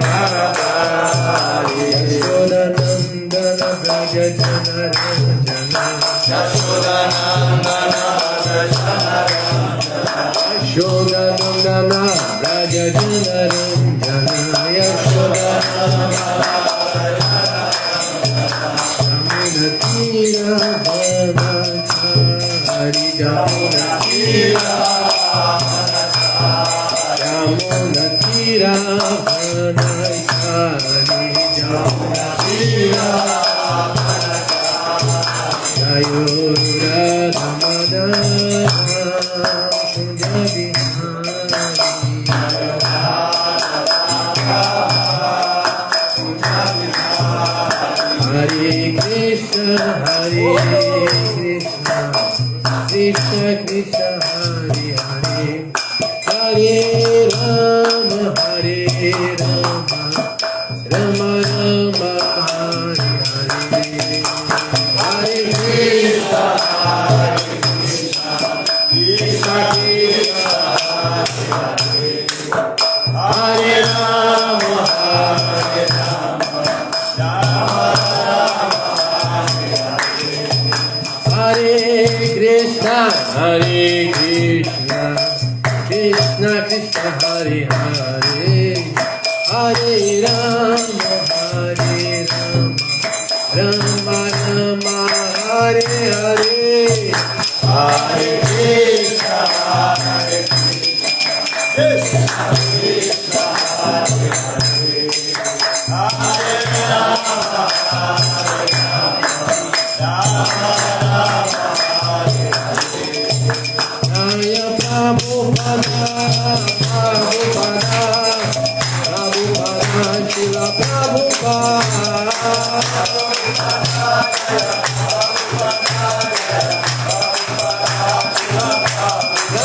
Radharani Yashodanandana Braja Jana Ranjana Yashodanandana Braja Jana Ranjana Yashodanandana Jamuna Tira Bhavachari Jamuna Tira Jamuna Tira Bhavachari Jamuna Tira Jayo Radha Madana Kunja Hare Krishna, Krishna Krishna, Hare Hare, Hare Rama, Hare Rama, Rama Rama, Hare Hare, Hare Krishna, Krishna Krishna, Hare Rama, Hare Rama, Hare Krishna, Krishna Krishna, Hare Hare, Hare Rama, Hare Rama, Rama Rama, Hare Hare, Hare Krishna, Krishna Krishna, Hare Hare, Hare Rama, Hare Rama, Rama Rama, Hare Hare. Jaya Prabhupada, Prabhupada, Prabhupada, Shila Prabhupada,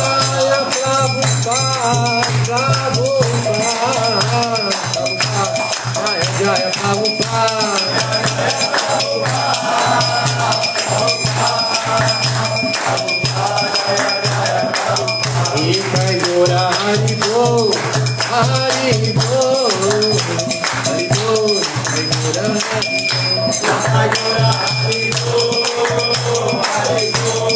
Jaya Prabhupada, Prabhupada, Jaya Prabhupada. Hari Bol, Hari Bol, Hari Bol, Hari Bol, Hari Bol,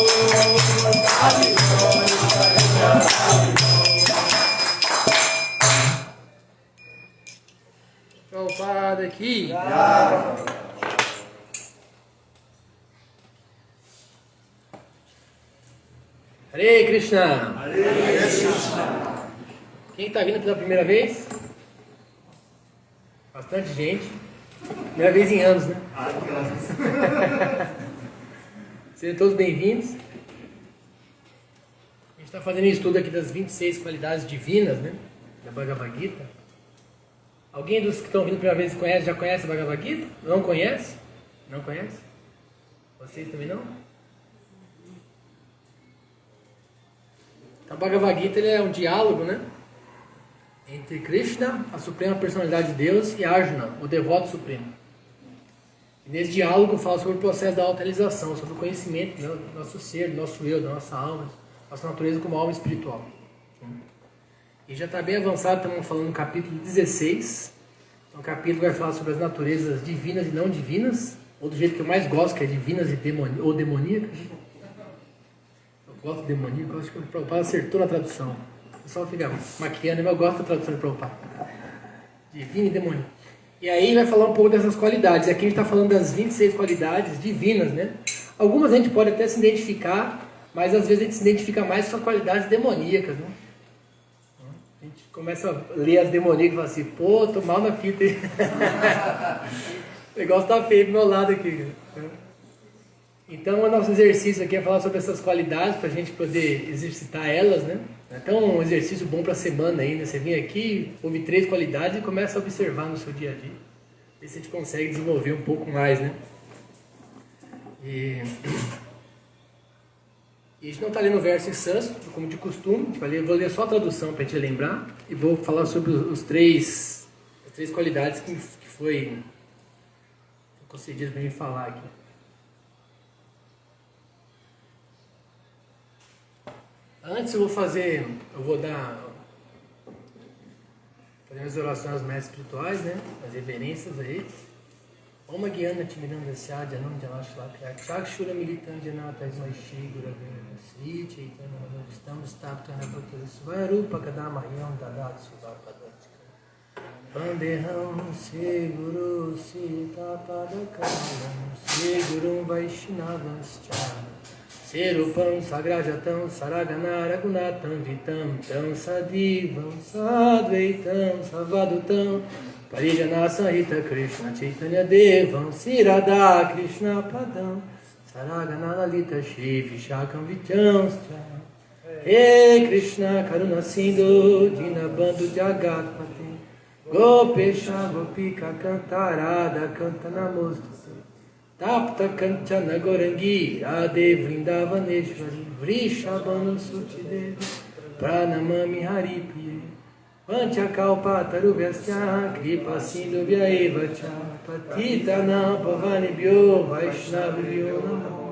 Prabhupada aqui. Hare Krishna. Hare Krishna. Quem está vindo pela primeira vez? Bastante gente. Primeira vez em anos, né? Sejam todos bem-vindos. A gente está fazendo um estudo aqui das 26 qualidades divinas, né? Da Bhagavad Gita. Alguém dos que estão vindo pela primeira vez já conhece a Bhagavad Gita? Não conhece? Não conhece? Vocês também não? A Bhagavad Gita ele é um diálogo, né, entre Krishna, a suprema personalidade de Deus, e Arjuna, o devoto supremo. E nesse diálogo fala sobre o processo da autorrealização, sobre o conhecimento do nosso ser, do nosso eu, da nossa alma, nossa natureza como alma espiritual. E já está bem avançado, estamos falando no capítulo 16. Então, o capítulo vai falar sobre as naturezas divinas e não divinas, ou do jeito que eu mais gosto, que é divinas e ou demoníacas. Gosto de demoníaco, acho que o Prabhupada acertou na tradução. O pessoal fica maquiando, mas eu gosto da tradução do Prabhupada. Divino e demoníaco. E aí vai falar um pouco dessas qualidades. Aqui a gente está falando das 26 qualidades divinas, né? Algumas a gente pode até se identificar, mas às vezes a gente se identifica mais com as qualidades demoníacas, né? A gente começa a ler as demoníacas e fala assim, pô, tô mal na fita aí. O negócio tá feio do meu lado aqui, cara. Então, o nosso exercício aqui é falar sobre essas qualidades para a gente poder exercitar elas, né? Então, um exercício bom para a semana aí, né? Você vem aqui, ouve 3 qualidades e começa a observar no seu dia a dia. Ver se a gente consegue desenvolver um pouco mais, né? E a gente não está lendo o verso em sânscrito, como de costume. Vou ler só a tradução para a gente lembrar. E vou falar sobre as três qualidades que foi concedido para a gente falar aqui. Antes eu vou dar Fazemos orações aos mestres espirituais, né? As reverências a eles. Oma Gyana Timiranda Syadya Nandjala Shlakya Chakshura Militandjana Ismaishigura Sri Chaitanya Manavistam Staptana Bhattara Svarupa Kadamahyam Dadat Sudapadatika Vandeham Se Guru Sita Padakalam Se Guru Vaishnavascha Serupam Sagrajatam Saragana Ragunatam Vitam Tam Sadivam Sadvaitam Savadutam Parijana Sahita Krishna Chaitanya Devam Sirada Krishna Padam Saragana Lalita Shri Vishakam Vityam He Krishna Karuna Sindhu Dinabandhu Jagat Pati Gopesha Gopika Kantarada Kantanamostate Tapta Kanchana Gorangi Radhe Vrindavaneshwari Vrishabhanu Sutidevi Pranamami Haripriye Panchakalpa Tarubhyasya Kripa Sindhu Vyaeva Cha Patitana Pavanebhyo Vaishnavibhyo Namo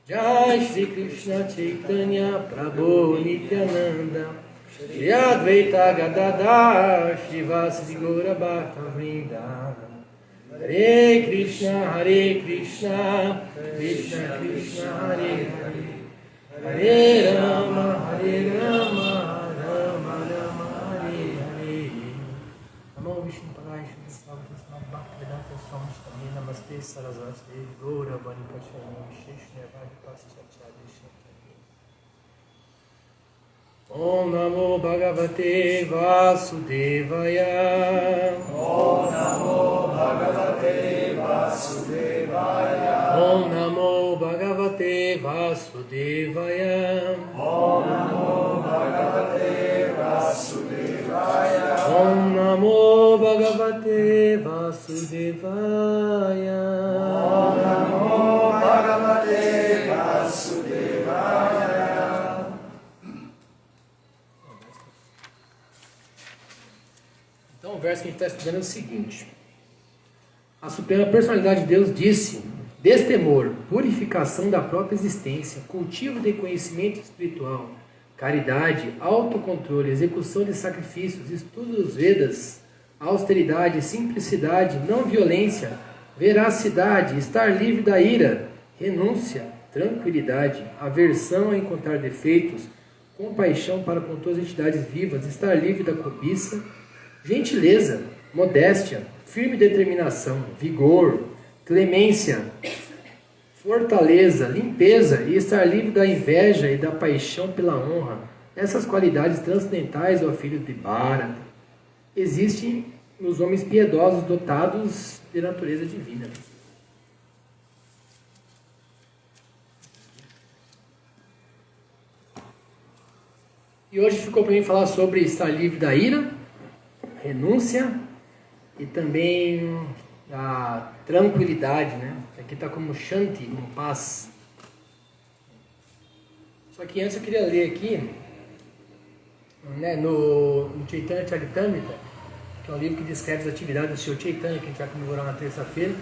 Jai Shri Krishna Chaitanya Prabhu Nityananda Shri Advaita Gadadhar Shivasri Gaura Bhakta Vrinda Hare Krishna, Krishna Krishna, Hare Hare, Hare Rama, Rama Rama, Hare Hare. Namo Vishnu Padaya Shri Bhaktivedanta Swami Shri Namaste Sarasvati Gaura Vani Pachani Shishna Vadi Paschachari Shantari. Om Namo Bhagavate Vasudevaya. Om Namo Bhagavate Vasudevaya. Om Namo Bhagavate Vasudevaya. Om Namo Bhagavate Vasudevaya. Om Namo Bhagavate Vasudevaya. Om Namo Bhagavate Vasudevaya. Então o verso que a gente está estudando é o seguinte: a Suprema Personalidade de Deus disse: destemor, purificação da própria existência, cultivo de conhecimento espiritual, caridade, autocontrole, execução de sacrifícios, estudo dos Vedas, austeridade, simplicidade, não violência, veracidade, estar livre da ira, renúncia, tranquilidade, aversão a encontrar defeitos, compaixão para com todas as entidades vivas, estar livre da cobiça, gentileza, modéstia, firme determinação, vigor, clemência, fortaleza, limpeza e estar livre da inveja e da paixão pela honra. Essas qualidades transcendentais, ó filho de Bharata, existem nos homens piedosos dotados de natureza divina. E hoje ficou para mim falar sobre estar livre da ira, renúncia e também a tranquilidade, né? Aqui está como Shanti, como paz. Só que antes eu queria ler aqui, né, no Chaitanya Charitamrita, que é um livro que descreve as atividades do Sr. Chaitanya, que a gente vai comemorar na terça-feira,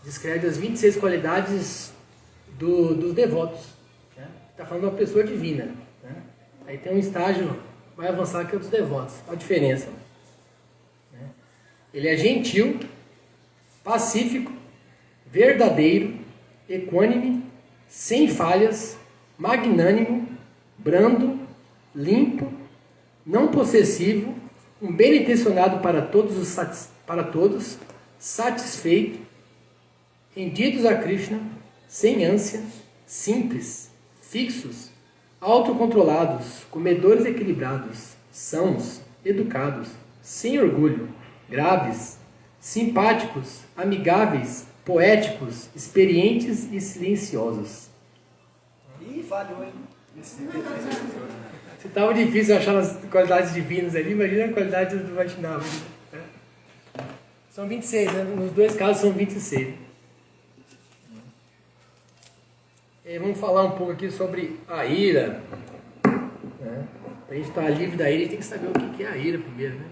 descreve as 26 qualidades dos devotos. Né? Está falando de uma pessoa divina. Né? Aí tem um estágio mais avançado que é o dos devotos. Olha a diferença. Ele é gentil, pacífico, verdadeiro, equânime, sem falhas, magnânimo, brando, limpo, não possessivo, um bem-intencionado para todos, satisfeito, rendidos a Krishna, sem ânsia, simples, fixos, autocontrolados, comedores equilibrados, sãos, educados, sem orgulho, graves, simpáticos, amigáveis, poéticos, experientes e silenciosos. Ih, falhou, hein? Se estava difícil achar as qualidades divinas ali, imagina a qualidade do Vaishnava. Né? São 26, né? Nos dois casos são 26. E vamos falar um pouco aqui sobre a ira. Né? Para a gente estar livre da ira, a gente tem que saber o que é a ira primeiro. Né?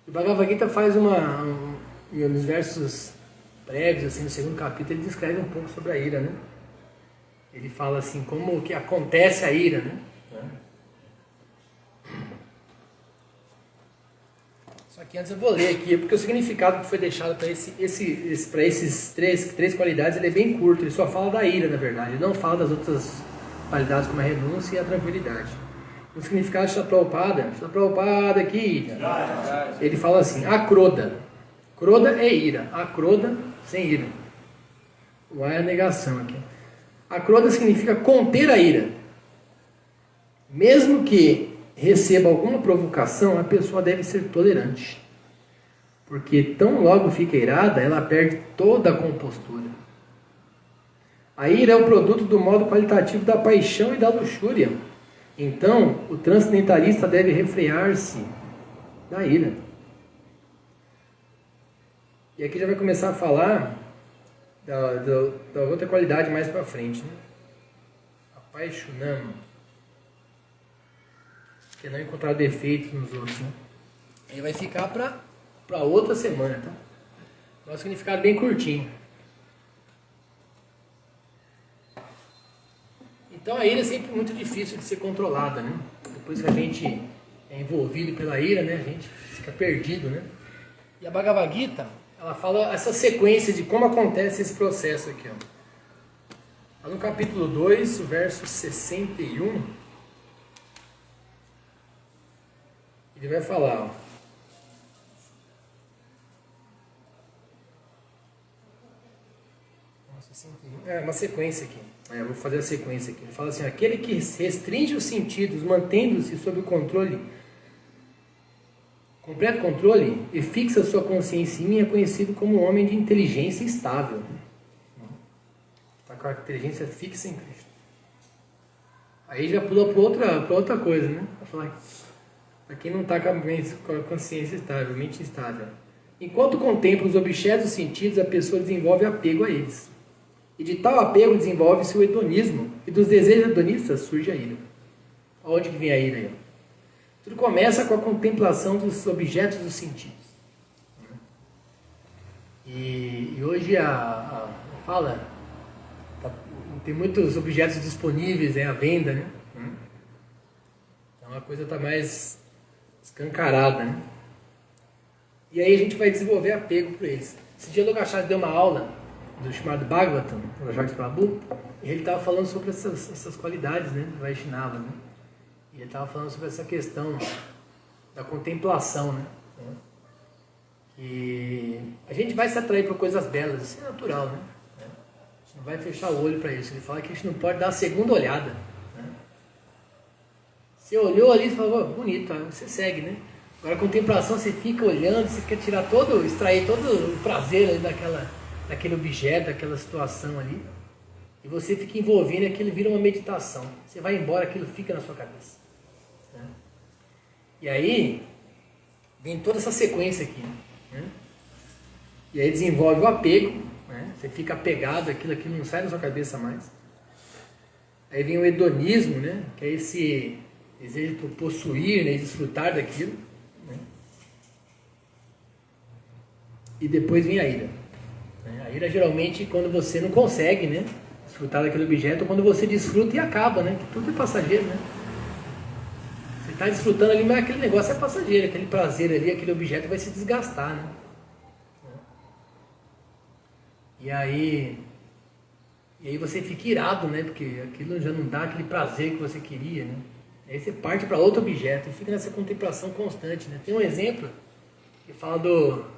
O Bhagavad Gita faz nos versos prévios, assim, no segundo capítulo, ele descreve um pouco sobre a ira, né? Ele fala assim, como que acontece a ira, né? que antes eu vou ler aqui, porque o significado que foi deixado para esses três qualidades ele é bem curto, ele só fala da ira, na verdade, ele não fala das outras qualidades como a renúncia e a tranquilidade. O significado de Prabhupada aqui, ele fala assim, akroda. Kroda é ira, akroda sem ira. O A é a negação aqui. Akroda significa conter a ira. Mesmo que receba alguma provocação, a pessoa deve ser tolerante. Porque tão logo fica irada, ela perde toda a compostura. A ira é o produto do modo qualitativo da paixão e da luxúria. Então, o transcendentalista deve refrear-se da ira. E aqui já vai começar a falar da outra qualidade mais para frente, né? Apaixonamo. Que é não encontrar defeitos nos outros, né? Aí vai ficar para outra semana, tá? Nosso significado bem curtinho. Então a ira é sempre muito difícil de ser controlada, né? Depois que a gente é envolvido pela ira, né? A gente fica perdido, né? E a Bhagavad Gita, ela fala essa sequência de como acontece esse processo aqui, ó. No capítulo 2, verso 61, ele vai falar, ó. É uma sequência aqui. Eu vou fazer a sequência aqui. Ele fala assim, aquele que restringe os sentidos, mantendo-se sob o controle, completo controle, e fixa sua consciência em mim, é conhecido como um homem de inteligência estável. Está com a inteligência fixa em Cristo. Aí já pula para outra coisa, né? Para falar, para quem não está com a consciência estável, mente estável. Enquanto contempla os objetos dos sentidos, a pessoa desenvolve apego a eles. E de tal apego desenvolve-se o hedonismo, e dos desejos hedonistas surge a ira. Onde que vem a ira aí? Tudo começa com a contemplação dos objetos dos sentidos. E hoje tem muitos objetos disponíveis à venda, né? Então a coisa está mais escancarada, né? E aí a gente vai desenvolver apego por eles. Esse dia o Logachas deu uma aula do chamado Bhagavatam, o Jacques Prabhu, e ele estava falando sobre essas qualidades, né, do Vaishnava, né? E ele estava falando sobre essa questão da contemplação, né? Que a gente vai se atrair por coisas belas, isso é natural, né? A gente não vai fechar o olho para isso. Ele fala que a gente não pode dar a segunda olhada, né? Você olhou ali e falou, oh, bonito, aí você segue, né? Agora a contemplação, você fica olhando, você quer extrair todo o prazer ali daquele objeto, daquela situação ali, e você fica envolvendo e aquilo vira uma meditação. Você vai embora, aquilo fica na sua cabeça. Né? E aí, vem toda essa sequência aqui. Né? E aí desenvolve o apego, né? Você fica apegado àquilo não sai da sua cabeça mais. Aí vem o hedonismo, né? Que é esse desejo por possuir, né? E desfrutar daquilo. Né? E depois vem a ira. A ira geralmente quando você não consegue, né, desfrutar daquele objeto, ou quando você desfruta e acaba, né, que tudo é passageiro, né. Você está desfrutando ali, mas aquele negócio é passageiro, aquele prazer ali, aquele objeto vai se desgastar, né. E aí você fica irado, né, porque aquilo já não dá aquele prazer que você queria, né. Aí você parte para outro objeto e fica nessa contemplação constante, né. Tem um exemplo que fala do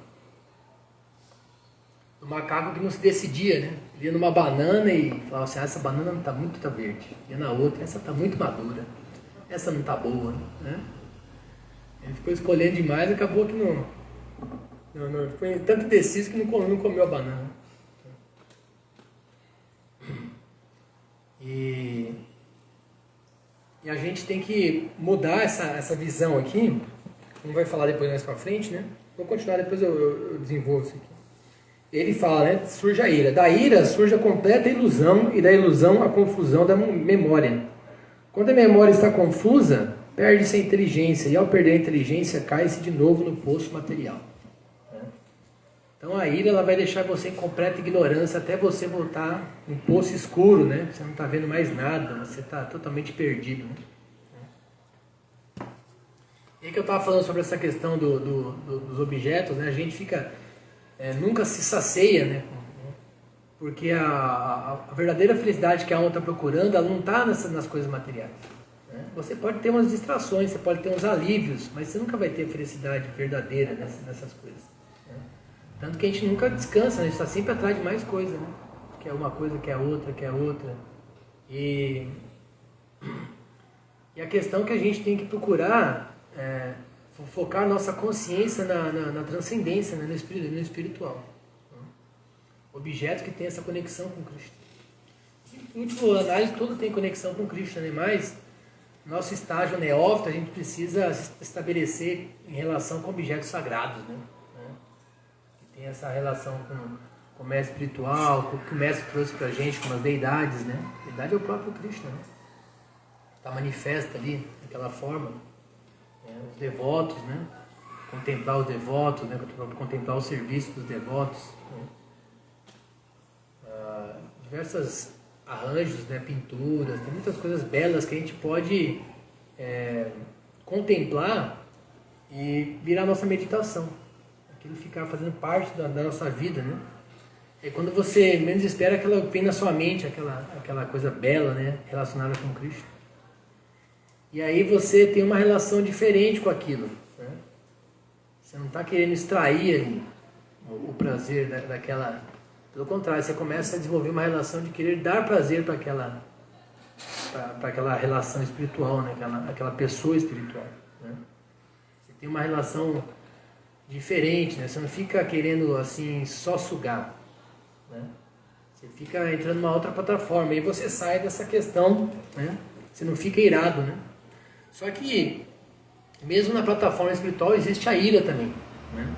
macaco que não se decidia, né? Ele ia numa banana e falava assim, essa banana não está muito verde. Ia na outra, essa está muito madura. Essa não está boa, né? Ele ficou escolhendo demais e acabou que não foi tanto indeciso que não comeu a banana. E a gente tem que mudar essa visão aqui. Não vai falar depois mais pra frente, né? Vou continuar, depois eu desenvolvo isso aqui. Ele fala, né? Surge a ira. Da ira surge a completa ilusão e da ilusão a confusão da memória. Quando a memória está confusa, perde-se a inteligência e ao perder a inteligência cai-se de novo no poço material. Então a ira ela vai deixar você em completa ignorância até você voltar em poço escuro, né? Você não está vendo mais nada, você está totalmente perdido. Né? E aí que eu estava falando sobre essa questão dos objetos, né? A gente fica, nunca se sacia, né? Porque a verdadeira felicidade que a alma está procurando, ela não está nas coisas materiais. Né? Você pode ter umas distrações, você pode ter uns alívios, mas você nunca vai ter felicidade verdadeira nessas coisas. Né? Tanto que a gente nunca descansa, né? A gente está sempre atrás de mais coisa, né? Quer uma coisa, quer outra, quer outra. E a questão que a gente tem que procurar focar nossa consciência na transcendência, né? no espiritual. Objetos que têm essa conexão com Cristo. Em última análise, tudo tem conexão com Cristo, né? Mas nosso estágio neófito, a gente precisa se estabelecer em relação com objetos sagrados, né? Que tem essa relação com o mestre espiritual, com o que o mestre trouxe pra gente, com as deidades, né? A deidade é o próprio Cristo, né? Está manifesta ali, daquela forma. Os devotos, né? Contemplar os devotos, né? Contemplar o serviço dos devotos, né? Diversos arranjos, né? Pinturas, tem muitas coisas belas que a gente pode contemplar e virar nossa meditação. Aquilo ficar fazendo parte da nossa vida, né? É quando você menos espera, aquela vem na sua mente, aquela coisa bela, né? Relacionada com Cristo. E aí você tem uma relação diferente com aquilo. Né? Você não está querendo extrair ali o prazer daquela... Pelo contrário, você começa a desenvolver uma relação de querer dar prazer para aquela relação espiritual, né? aquela pessoa espiritual. Né? Você tem uma relação diferente, né? Você não fica querendo assim só sugar. Né? Você fica entrando numa outra plataforma e você sai dessa questão, né? Você não fica irado, né? Só que mesmo na plataforma espiritual existe a ira também, né?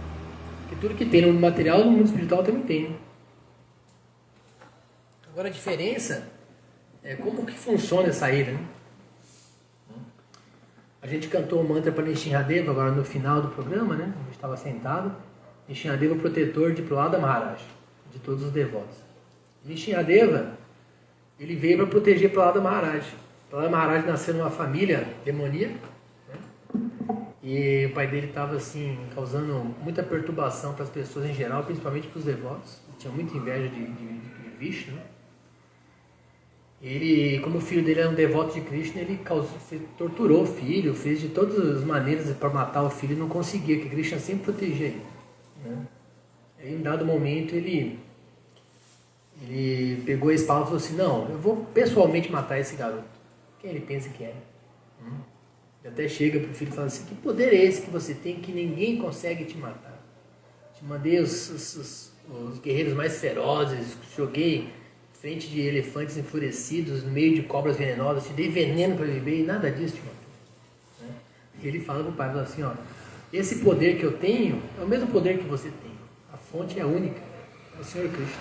Porque tudo que tem no mundo material, no mundo espiritual também tem, né? Agora a diferença é como que funciona essa ira, né? A gente cantou o mantra para Nishinradeva agora no final do programa, né? A gente estava sentado. Nishinradeva, protetor de Prahlada Maharaj, de todos os devotos. Nishinradeva, ele veio para proteger Prahlada Maharaj. Prahlada Maharaj nasceu numa família demoníaca, né? E o pai dele estava assim, causando muita perturbação para as pessoas em geral, principalmente para os devotos. Ele tinha muita inveja de Vishnu, né? Ele, como o filho dele era um devoto de Krishna, ele torturou o filho, fez de todas as maneiras para matar o filho e não conseguia, porque Krishna sempre protegia ele. Né? Aí, em um dado momento, ele pegou a espada e falou assim: não, eu vou pessoalmente matar esse garoto. Quem ele pensa que é? Ele até chega para o filho e fala assim: que poder é esse que você tem que ninguém consegue te matar? Te mandei os guerreiros mais ferozes, joguei frente de elefantes enfurecidos, no meio de cobras venenosas, te dei veneno para beber e nada disso te matou. Né? E ele fala para o pai, fala assim: ó, esse poder que eu tenho é o mesmo poder que você tem. A fonte é única, é o Senhor Cristo.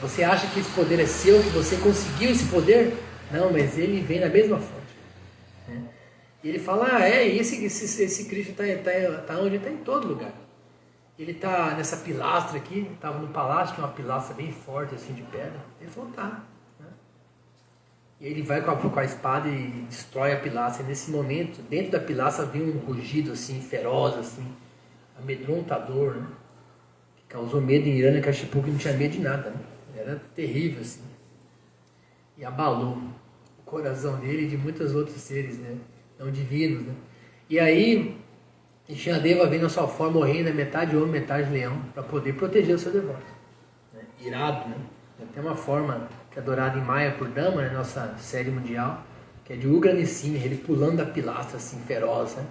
Você acha que esse poder é seu, que você conseguiu esse poder? Não, mas ele vem da mesma fonte. Né? E ele fala: esse Cristo está onde? Está em todo lugar. Ele está nessa pilastra aqui, estava no palácio, que é uma pilastra bem forte, assim, de pedra. Ele falou: tá. Né? E aí ele vai com a espada e destrói a pilastra. E nesse momento, dentro da pilastra, vem um rugido, assim, feroz, assim, amedrontador, né? Que causou medo em Hiranyakashipu, que não tinha medo de nada, né? Era terrível, assim. E abalou o coração dele e de muitos outros seres, né? Não divinos, né? E aí Nishinradeva vem na sua forma horrenda, metade homem, metade leão, para poder proteger o seu devoto. Né? Irado, né? Tem uma forma que é adorada em Maya por Dhamma, né? Nossa série mundial, que é de Ugra Nrsimha, ele pulando da pilastra, assim, feroz, né?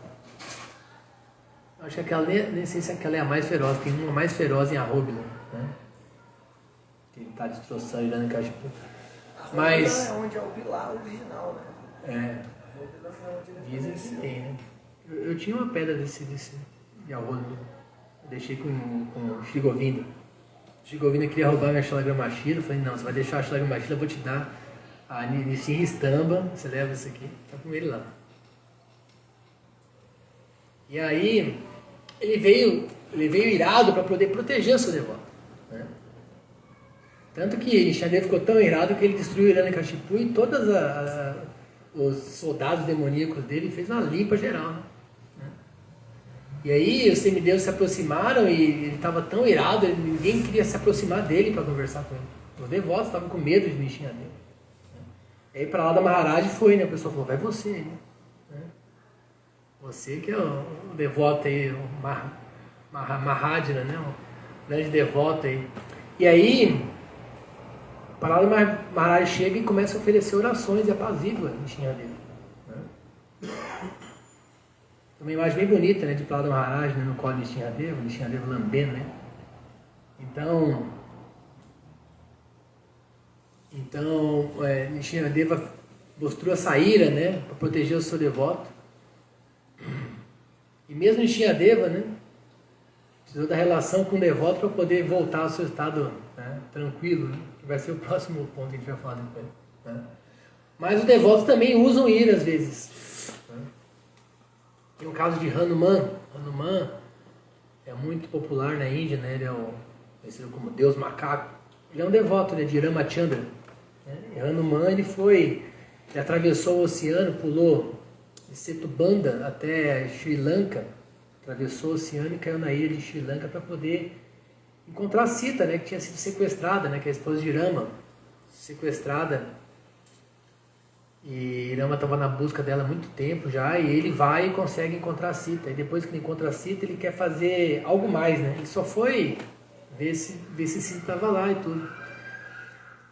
Acho que aquela, nem sei se aquela é a mais feroz, tem uma mais feroz em Arrobila, né? Que ele está destroçando Hiranyakashipu. Mas é onde é o pilar original, né? Dizem que tem, né? Eu tinha uma pedra desse de arroz, eu deixei com o Shri Govinda. O Shri Govinda queria roubar minha Shalagramashila, eu falei: não, você vai deixar a Shalagramashila, eu vou te dar a Nishinra Stamba, você leva isso aqui, tá com ele lá. E aí, ele veio irado para poder proteger o seu devoto. Né? Tanto que Nishinradeva ficou tão irado que ele destruiu Hiranyakashipu e todos os soldados demoníacos dele, fez uma limpa geral. Né? E aí os semideus se aproximaram e ele estava tão irado, ninguém queria se aproximar dele para conversar com ele. Os devotos estavam com medo de Nishinradeva. E aí para lá da Maharaj foi, né? O pessoal falou, vai você aí. Né? Você que é o devoto aí, o Mahadra, né? O grande devoto aí. E aí, para lá da Maharaj chega e começa a oferecer orações e apazigua Nishinradeva. Uma imagem bem bonita, né, de Prahlada Maharaj, né, no colo de Nishinradeva lambendo, né? Então Nishinradeva mostrou essa ira, né, para proteger o seu devoto. E mesmo Nishinradeva, né, precisou da relação com o devoto para poder voltar ao seu estado, né, tranquilo, né, que vai ser o próximo ponto que a gente vai falar depois. Né? Mas os devotos também usam ira às vezes. Tem o caso de Hanuman. Hanuman é muito popular na Índia, né? Ele é conhecido como Deus Macaco. Ele é um devoto, né, de Ramachandra. E Hanuman ele atravessou o oceano, pulou de Setubanda até Sri Lanka, atravessou o oceano e caiu na ilha de Sri Lanka para poder encontrar Sita, né, que tinha sido sequestrada, né, que é a esposa de Rama, sequestrada. E Rama estava na busca dela há muito tempo já, e ele vai e consegue encontrar a Sita. E depois que ele encontra a Sita, ele quer fazer algo mais, né? Ele só foi ver se Sita estava lá e tudo,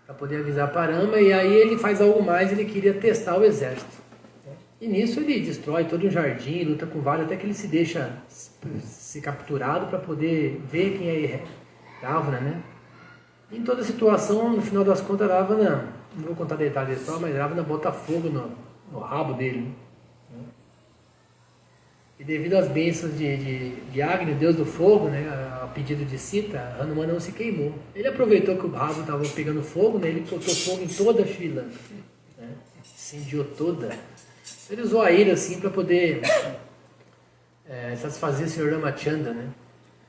para poder avisar para Rama. E aí ele faz algo mais, ele queria testar o exército. E nisso ele destrói todo um jardim, luta com vários, até que ele se deixa ser capturado para poder ver quem é Ravana, né? Em toda a situação, no final das contas, Ravana, não vou contar detalhes da história, mas Ravana bota fogo no rabo dele. Né? E devido às bênçãos de Agni, Deus do fogo, né, a pedido de Sita, Hanuman não se queimou. Ele aproveitou que o rabo estava pegando fogo, né, ele botou fogo em toda a Sri Lanka. Né? Incendiou toda. Ele usou a ira assim para poder satisfazer o Sr. Ramachandra, né?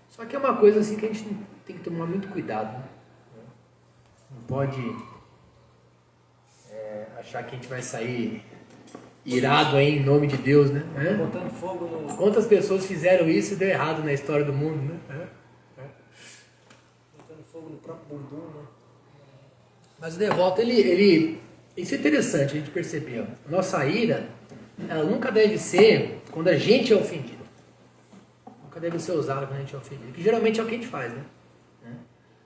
Só que é uma coisa assim que a gente tem que tomar muito cuidado. Né? Não pode achar que a gente vai sair irado aí em nome de Deus, né? Botando fogo no... Quantas pessoas fizeram isso e deu errado na história do mundo, né? Botando fogo no próprio bumbum, né? Mas o devoto, ele... Isso é interessante a gente perceber. Ó. Nossa ira, ela nunca deve ser quando a gente é ofendido. Nunca deve ser usada quando a gente é ofendido. Que geralmente é o que a gente faz, né?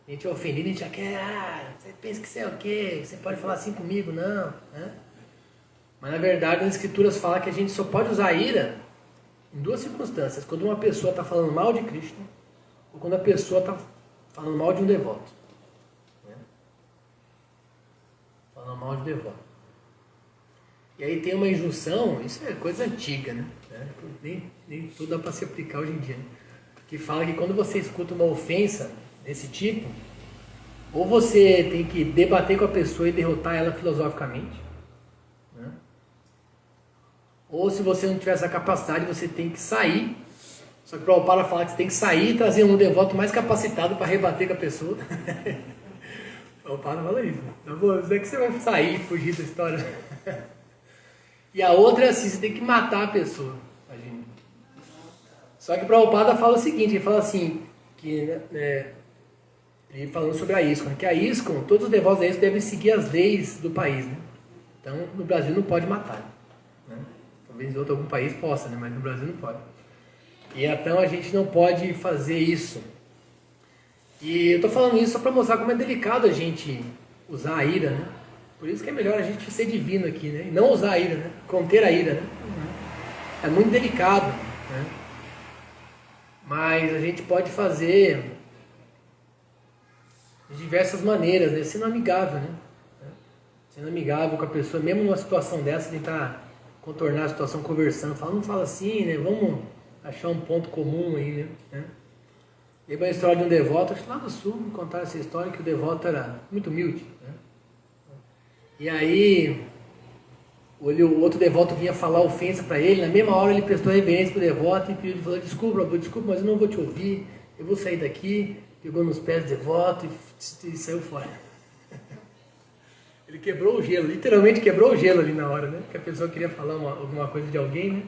A gente é ofendido, a gente já quer, você pensa que você é o quê? Você pode falar assim comigo? Não. Né? Mas na verdade as escrituras falam que a gente só pode usar a ira em duas circunstâncias. Quando uma pessoa está falando mal de Krishna ou quando a pessoa está falando mal de um devoto. Né? Falando mal de um devoto. E aí tem uma injunção, isso é coisa antiga, né? Nem tudo dá para se aplicar hoje em dia. Né? Que fala que quando você escuta uma ofensa desse tipo, ou você tem que debater com a pessoa e derrotar ela filosoficamente, né? Ou se você não tiver essa capacidade, você tem que sair. Só que o Prabhupada fala que você tem que sair e trazer um devoto mais capacitado para rebater com a pessoa. O Prabhupada fala isso. Então, não é que você vai sair e fugir da história. E a outra é assim, você tem que matar a pessoa. Imagina. Só que o Prabhupada fala o seguinte, ele fala assim, que ele falando sobre a ISKCON, que a ISKCON, todos os devotos da ISKCON devem seguir as leis do país, né? Então, no Brasil não pode matar, né? Talvez em algum país possa, né? Mas no Brasil não pode. E então a gente não pode fazer isso. E eu estou falando isso só para mostrar como é delicado a gente usar a ira, né? Por isso que é melhor a gente ser divino aqui, né? E não usar a ira, né? Conter a ira, né? É muito delicado, né? Mas a gente pode fazer de diversas maneiras, né? Sendo amigável, né? Sendo amigável com a pessoa, mesmo numa situação dessa, tentar contornar a situação conversando, fala, não fala assim, né? Vamos achar um ponto comum aí, né? E uma história de um devoto, acho que lá no sul, me contaram essa história que o devoto era muito humilde, né? E aí o outro devoto vinha falar ofensa para ele, na mesma hora ele prestou reverência para o devoto e pediu, ele falou, desculpa, mas eu não vou te ouvir, eu vou sair daqui. Pegou nos pés do devoto e saiu fora. Ele quebrou o gelo, literalmente quebrou o gelo ali na hora, né? Porque a pessoa queria falar alguma coisa de alguém, né?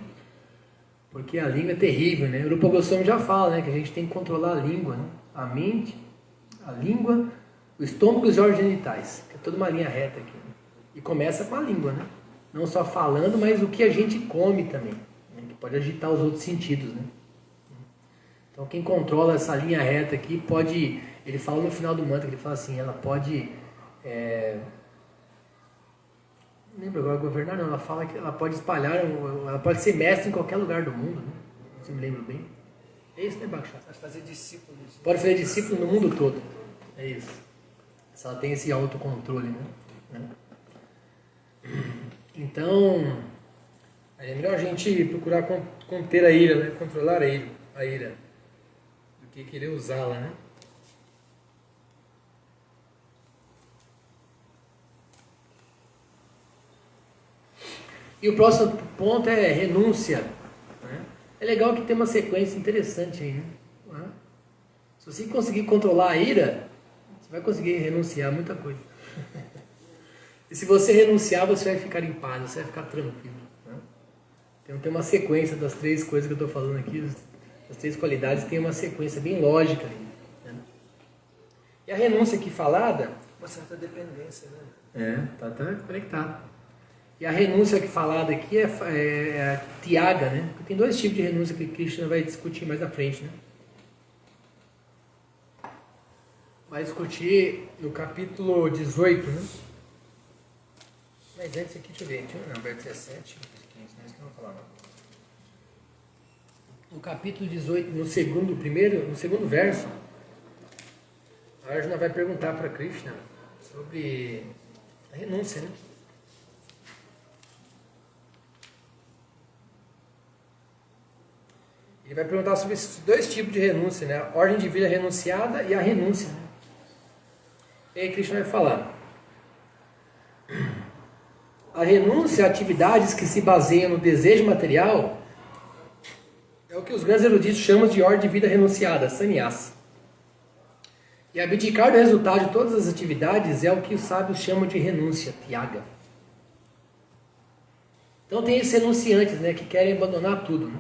Porque a língua é terrível, né? O Rupa Goswami já fala, né? Que a gente tem que controlar a língua, né? A mente, a língua, o estômago e os órgãos genitais. Que é toda uma linha reta aqui. Né? E começa com a língua, né? Não só falando, mas o que a gente come também. Né? Que pode agitar os outros sentidos, né? Então quem controla essa linha reta aqui pode... Ele fala no final do mantra, ele fala assim, ela pode... Não lembro agora, governar não, ela fala que ela pode espalhar, ela pode ser mestre em qualquer lugar do mundo, né? Se me lembro bem. É isso, né, Bakshas? Pode fazer discípulos. Pode fazer discípulo no mundo todo. É isso. Se ela tem esse autocontrole, né? Então, é melhor a gente procurar conter a ira, né? Controlar a ira, do que querer usá-la, né? E o próximo ponto é renúncia. Né? É legal que tem uma sequência interessante aí. Né? Se você conseguir controlar a ira, você vai conseguir renunciar a muita coisa. E se você renunciar, você vai ficar em paz, você vai ficar tranquilo. Né? Então tem uma sequência das 3 coisas que eu estou falando aqui, das 3 qualidades, tem uma sequência bem lógica aí. Né? E a renúncia aqui falada... Uma certa dependência, né? Tá conectado. E a renúncia que falada aqui é a Tyaga, né? Tem 2 tipos de renúncia que Krishna vai discutir mais na frente, né? Vai discutir no capítulo 18, né? Mas antes aqui, deixa eu ver. Não, vai 17, 15, não é isso que eu vou falar, não. No capítulo 18, no segundo verso, a Arjuna vai perguntar para Krishna sobre a renúncia, né? Ele vai perguntar sobre esses 2 tipos de renúncia, né? A ordem de vida renunciada e a renúncia. Né? E aí Krishna vai falar. A renúncia a atividades que se baseiam no desejo material é o que os grandes eruditos chamam de ordem de vida renunciada, sannyasa. E abdicar do resultado de todas as atividades é o que os sábios chamam de renúncia, tyaga. Então tem esses renunciantes, né, que querem abandonar tudo, né?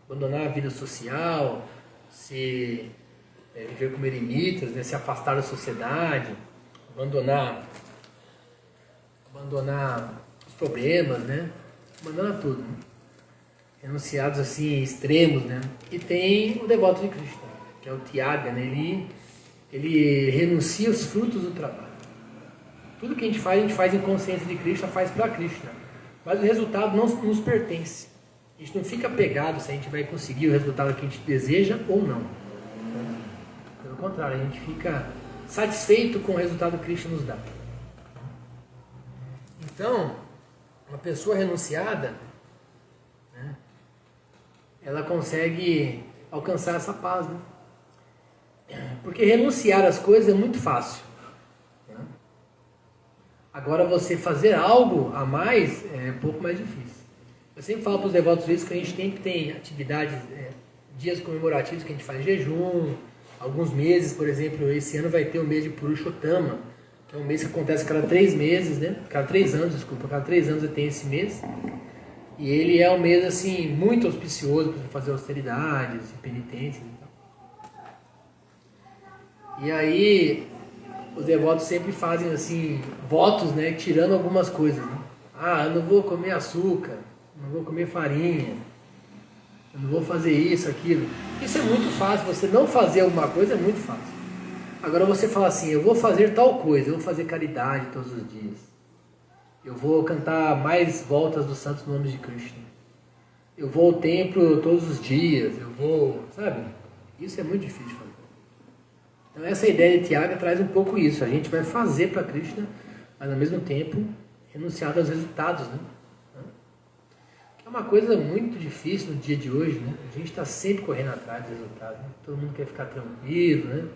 Abandonar a vida social, viver como eremitas, né? Se afastar da sociedade, abandonar os problemas, né? Abandonar tudo, né? Renunciados assim, extremos, né? E tem o devoto de Krishna, que é o Tyaga, né? Ele renuncia aos frutos do trabalho. Tudo que a gente faz em consciência de Krishna, faz para Krishna. Mas o resultado não nos pertence. A gente não fica apegado se a gente vai conseguir o resultado que a gente deseja ou não. Pelo contrário, a gente fica satisfeito com o resultado que Krishna nos dá. Então, uma pessoa renunciada, né, ela consegue alcançar essa paz. Né? Porque renunciar às coisas é muito fácil. Né? Agora, você fazer algo a mais é um pouco mais difícil. Eu sempre falo para os devotos isso que a gente tem que ter atividades, dias comemorativos que a gente faz jejum, alguns meses, por exemplo, esse ano vai ter o mês de Purushottama, que é um mês que acontece a cada 3 meses, né? Cada 3 anos, cada 3 anos tem esse mês. E ele é um mês, assim, muito auspicioso para fazer austeridades e penitências e tal. E aí, os devotos sempre fazem, assim, votos, né? Tirando algumas coisas, né? Ah, eu não vou comer açúcar, não vou comer farinha, eu não vou fazer isso, aquilo. Isso é muito fácil, você não fazer alguma coisa é muito fácil. Agora você fala assim, eu vou fazer tal coisa, eu vou fazer caridade todos os dias. Eu vou cantar mais voltas dos santos nomes de Krishna. Eu vou ao templo todos os dias, eu vou, sabe? Isso é muito difícil de fazer. Então essa ideia de Tyaga traz um pouco isso. A gente vai fazer para Krishna, mas ao mesmo tempo renunciar aos resultados, né? É uma coisa muito difícil no dia de hoje, né? A gente está sempre correndo atrás dos resultados, né? Todo mundo quer ficar tranquilo, né?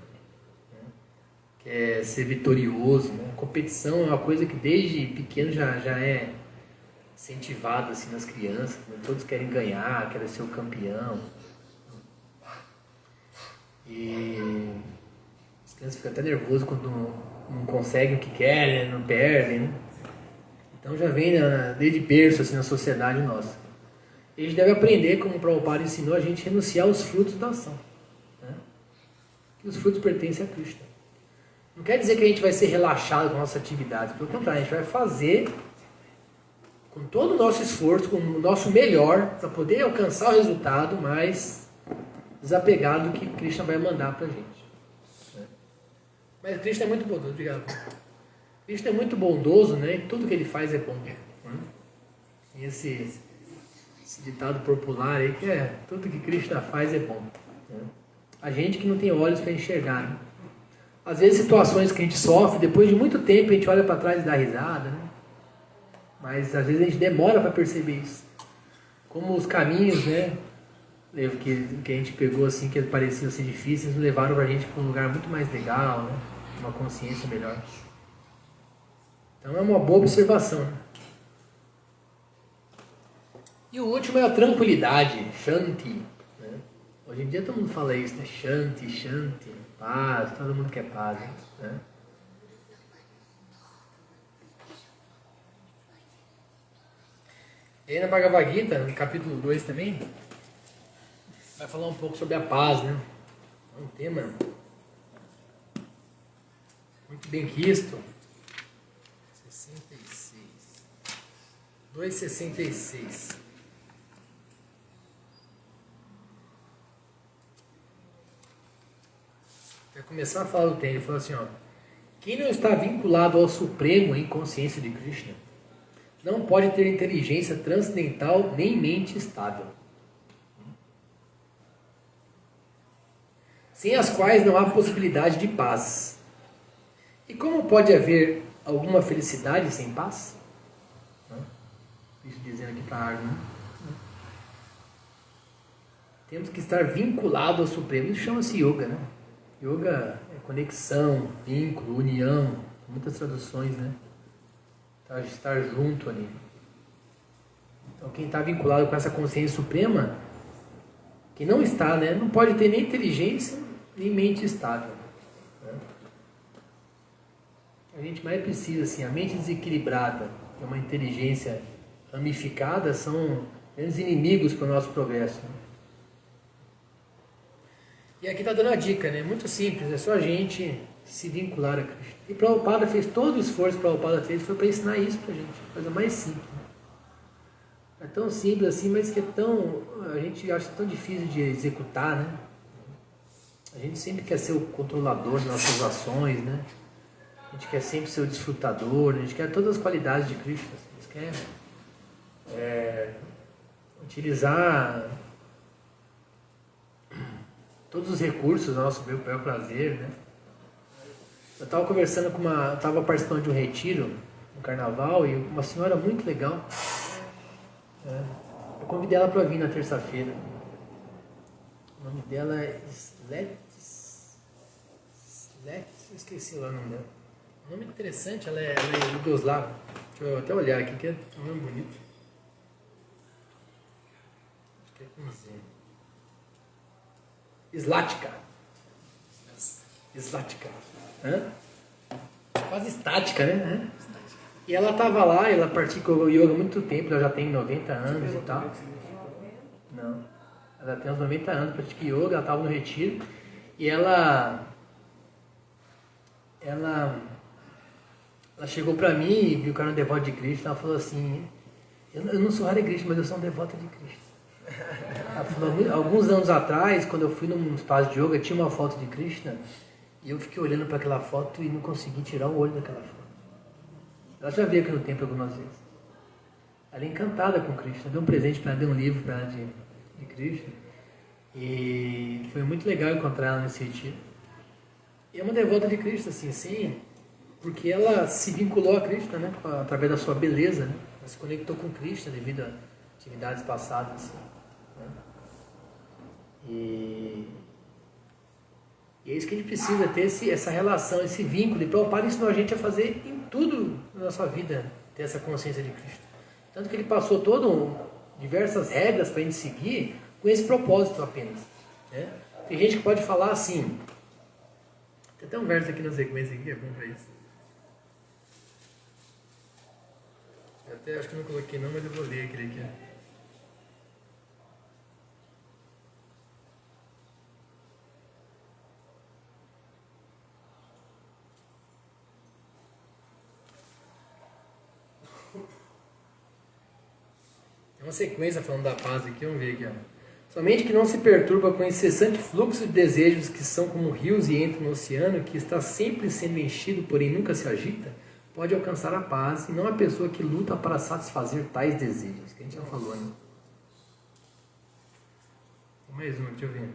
Quer ser vitorioso, né? A competição é uma coisa que desde pequeno já é incentivada assim, nas crianças, né? Todos querem ganhar, querem ser o campeão. E as crianças ficam até nervosas quando não conseguem o que querem, não perdem, né? Então já vem desde berço assim, na sociedade nossa. A gente deve aprender, como o Prabhupada ensinou, a gente renunciar aos frutos da ação. Né? Que os frutos pertencem a Krishna. Não quer dizer que a gente vai ser relaxado com a nossa atividade. Pelo contrário, a gente vai fazer com todo o nosso esforço, com o nosso melhor, para poder alcançar o resultado mais desapegado que Krishna vai mandar para a gente. Mas Krishna é muito bondoso, obrigado. Krishna é muito bondoso, né? E tudo que ele faz é bom. Né? E esse ditado popular aí que é tudo que Krishna faz é bom. Né? A gente que não tem olhos para enxergar. Né? Às vezes situações que a gente sofre, depois de muito tempo a gente olha para trás e dá risada. Né? Mas às vezes a gente demora para perceber isso. Como os caminhos, né? Que a gente pegou assim, que pareciam ser difíceis, levaram a gente para um lugar muito mais legal, né? Uma consciência melhor. Então é uma boa observação. Né? E o último é a tranquilidade, Shanti. Né? Hoje em dia todo mundo fala isso, né? Shanti, Shanti, paz, todo mundo quer paz. Né? E aí na Bhagavad Gita, no capítulo 2 também, vai falar um pouco sobre a paz, né? É um tema muito bem quisto. 66. 2,66. Vai começar a falar do tema, ele falou assim, ó. Quem não está vinculado ao Supremo em consciência de Krishna, não pode ter inteligência transcendental nem mente estável. Sem as quais não há possibilidade de paz. E como pode haver alguma felicidade sem paz? Isso dizendo aqui para a árvore. Né? Temos que estar vinculado ao Supremo. Isso chama-se yoga, né? Yoga é conexão, vínculo, união, muitas traduções, né? Estar junto ali. Então quem está vinculado com essa consciência suprema, que não está, né? Não pode ter nem inteligência, nem mente estável. Né? A gente mais precisa, assim, a mente desequilibrada e uma inteligência ramificada são grandes inimigos para o nosso progresso. Né? E aqui está dando a dica, né? Muito simples, é só a gente se vincular a Krishna. E Prabhupada fez todo o esforço que Prabhupada fez foi para ensinar isso para a gente, coisa mais simples. Né? É tão simples assim, mas que é tão, a gente acha tão difícil de executar, né? A gente sempre quer ser o controlador das nossas ações, né? A gente quer sempre ser o desfrutador, né? A gente quer todas as qualidades de Krishna. A gente quer utilizar todos os recursos do nosso bel prazer, né? Eu estava conversando com estava participando de um retiro no carnaval e uma senhora muito legal. Eu convidei ela para vir na terça-feira. O nome dela é eu esqueci lá o nome dela. Um nome interessante, ela é Yugoslava. Deixa eu até olhar aqui, que é um nome bonito. Acho que é com Z. Slatica. Quase estática, né? E ela estava lá, ela pratica o yoga há muito tempo, ela já tem 90 anos e tal. Não. Ela tem uns 90 anos, pratica yoga, ela estava no retiro. E ela chegou pra mim e viu que eu era um devoto de Krishna. Ela falou assim, eu não sou Hare Krishna, mas eu sou um devoto de Krishna. Ela falou, alguns anos atrás, quando eu fui num espaço de yoga, tinha uma foto de Krishna e eu fiquei olhando para aquela foto e não consegui tirar o olho daquela foto. Ela já veio aqui no templo algumas vezes. Ela é encantada com Krishna, deu um presente para ela, deu um livro para ela de Krishna. E foi muito legal encontrar ela nesse retiro. E é uma devota de Krishna, assim, sim, porque ela se vinculou a Krishna, né, através da sua beleza, né? Ela se conectou com Krishna devido a atividades passadas. Assim, né? E é isso que a gente precisa, ter essa relação, esse vínculo. E Prabhupada ensinou a gente a fazer em tudo na nossa vida, ter essa consciência de Krishna. Tanto que ele passou diversas regras para a gente seguir com esse propósito apenas. Né? Tem gente que pode falar assim, tem até um verso aqui na sequência aqui, é bom para isso. Eu até acho que não coloquei não, mas eu vou ler aquele aqui. Tem uma sequência falando da paz aqui, vamos ver aqui. Ó. Somente que não se perturba com o incessante fluxo de desejos que são como rios e entram no oceano, que está sempre sendo enchido, porém nunca se agita, pode alcançar a paz, e não a pessoa que luta para satisfazer tais desejos, que a gente já falou, né? Mais uma, deixa eu ver.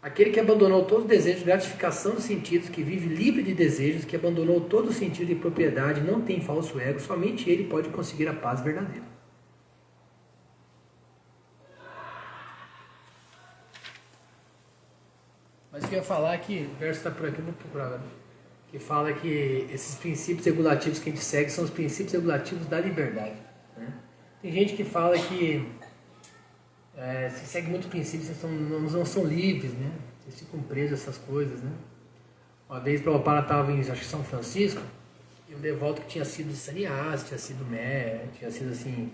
Aquele que abandonou todo o desejo de gratificação dos sentidos, que vive livre de desejos, que abandonou todo o sentido de propriedade, não tem falso ego, somente ele pode conseguir a paz verdadeira. Mas o que eu ia falar é que, o verso está por aqui, eu vou procurar agora, que fala que esses princípios regulativos que a gente segue são os princípios regulativos da liberdade. Né? Tem gente que fala que se segue muitos princípios, vocês não são livres, né? Vocês ficam presos a essas coisas, né? Uma vez o Prabhupada estava em, acho que São Francisco, e um devoto que tinha sido sannyasi, tinha sido assim,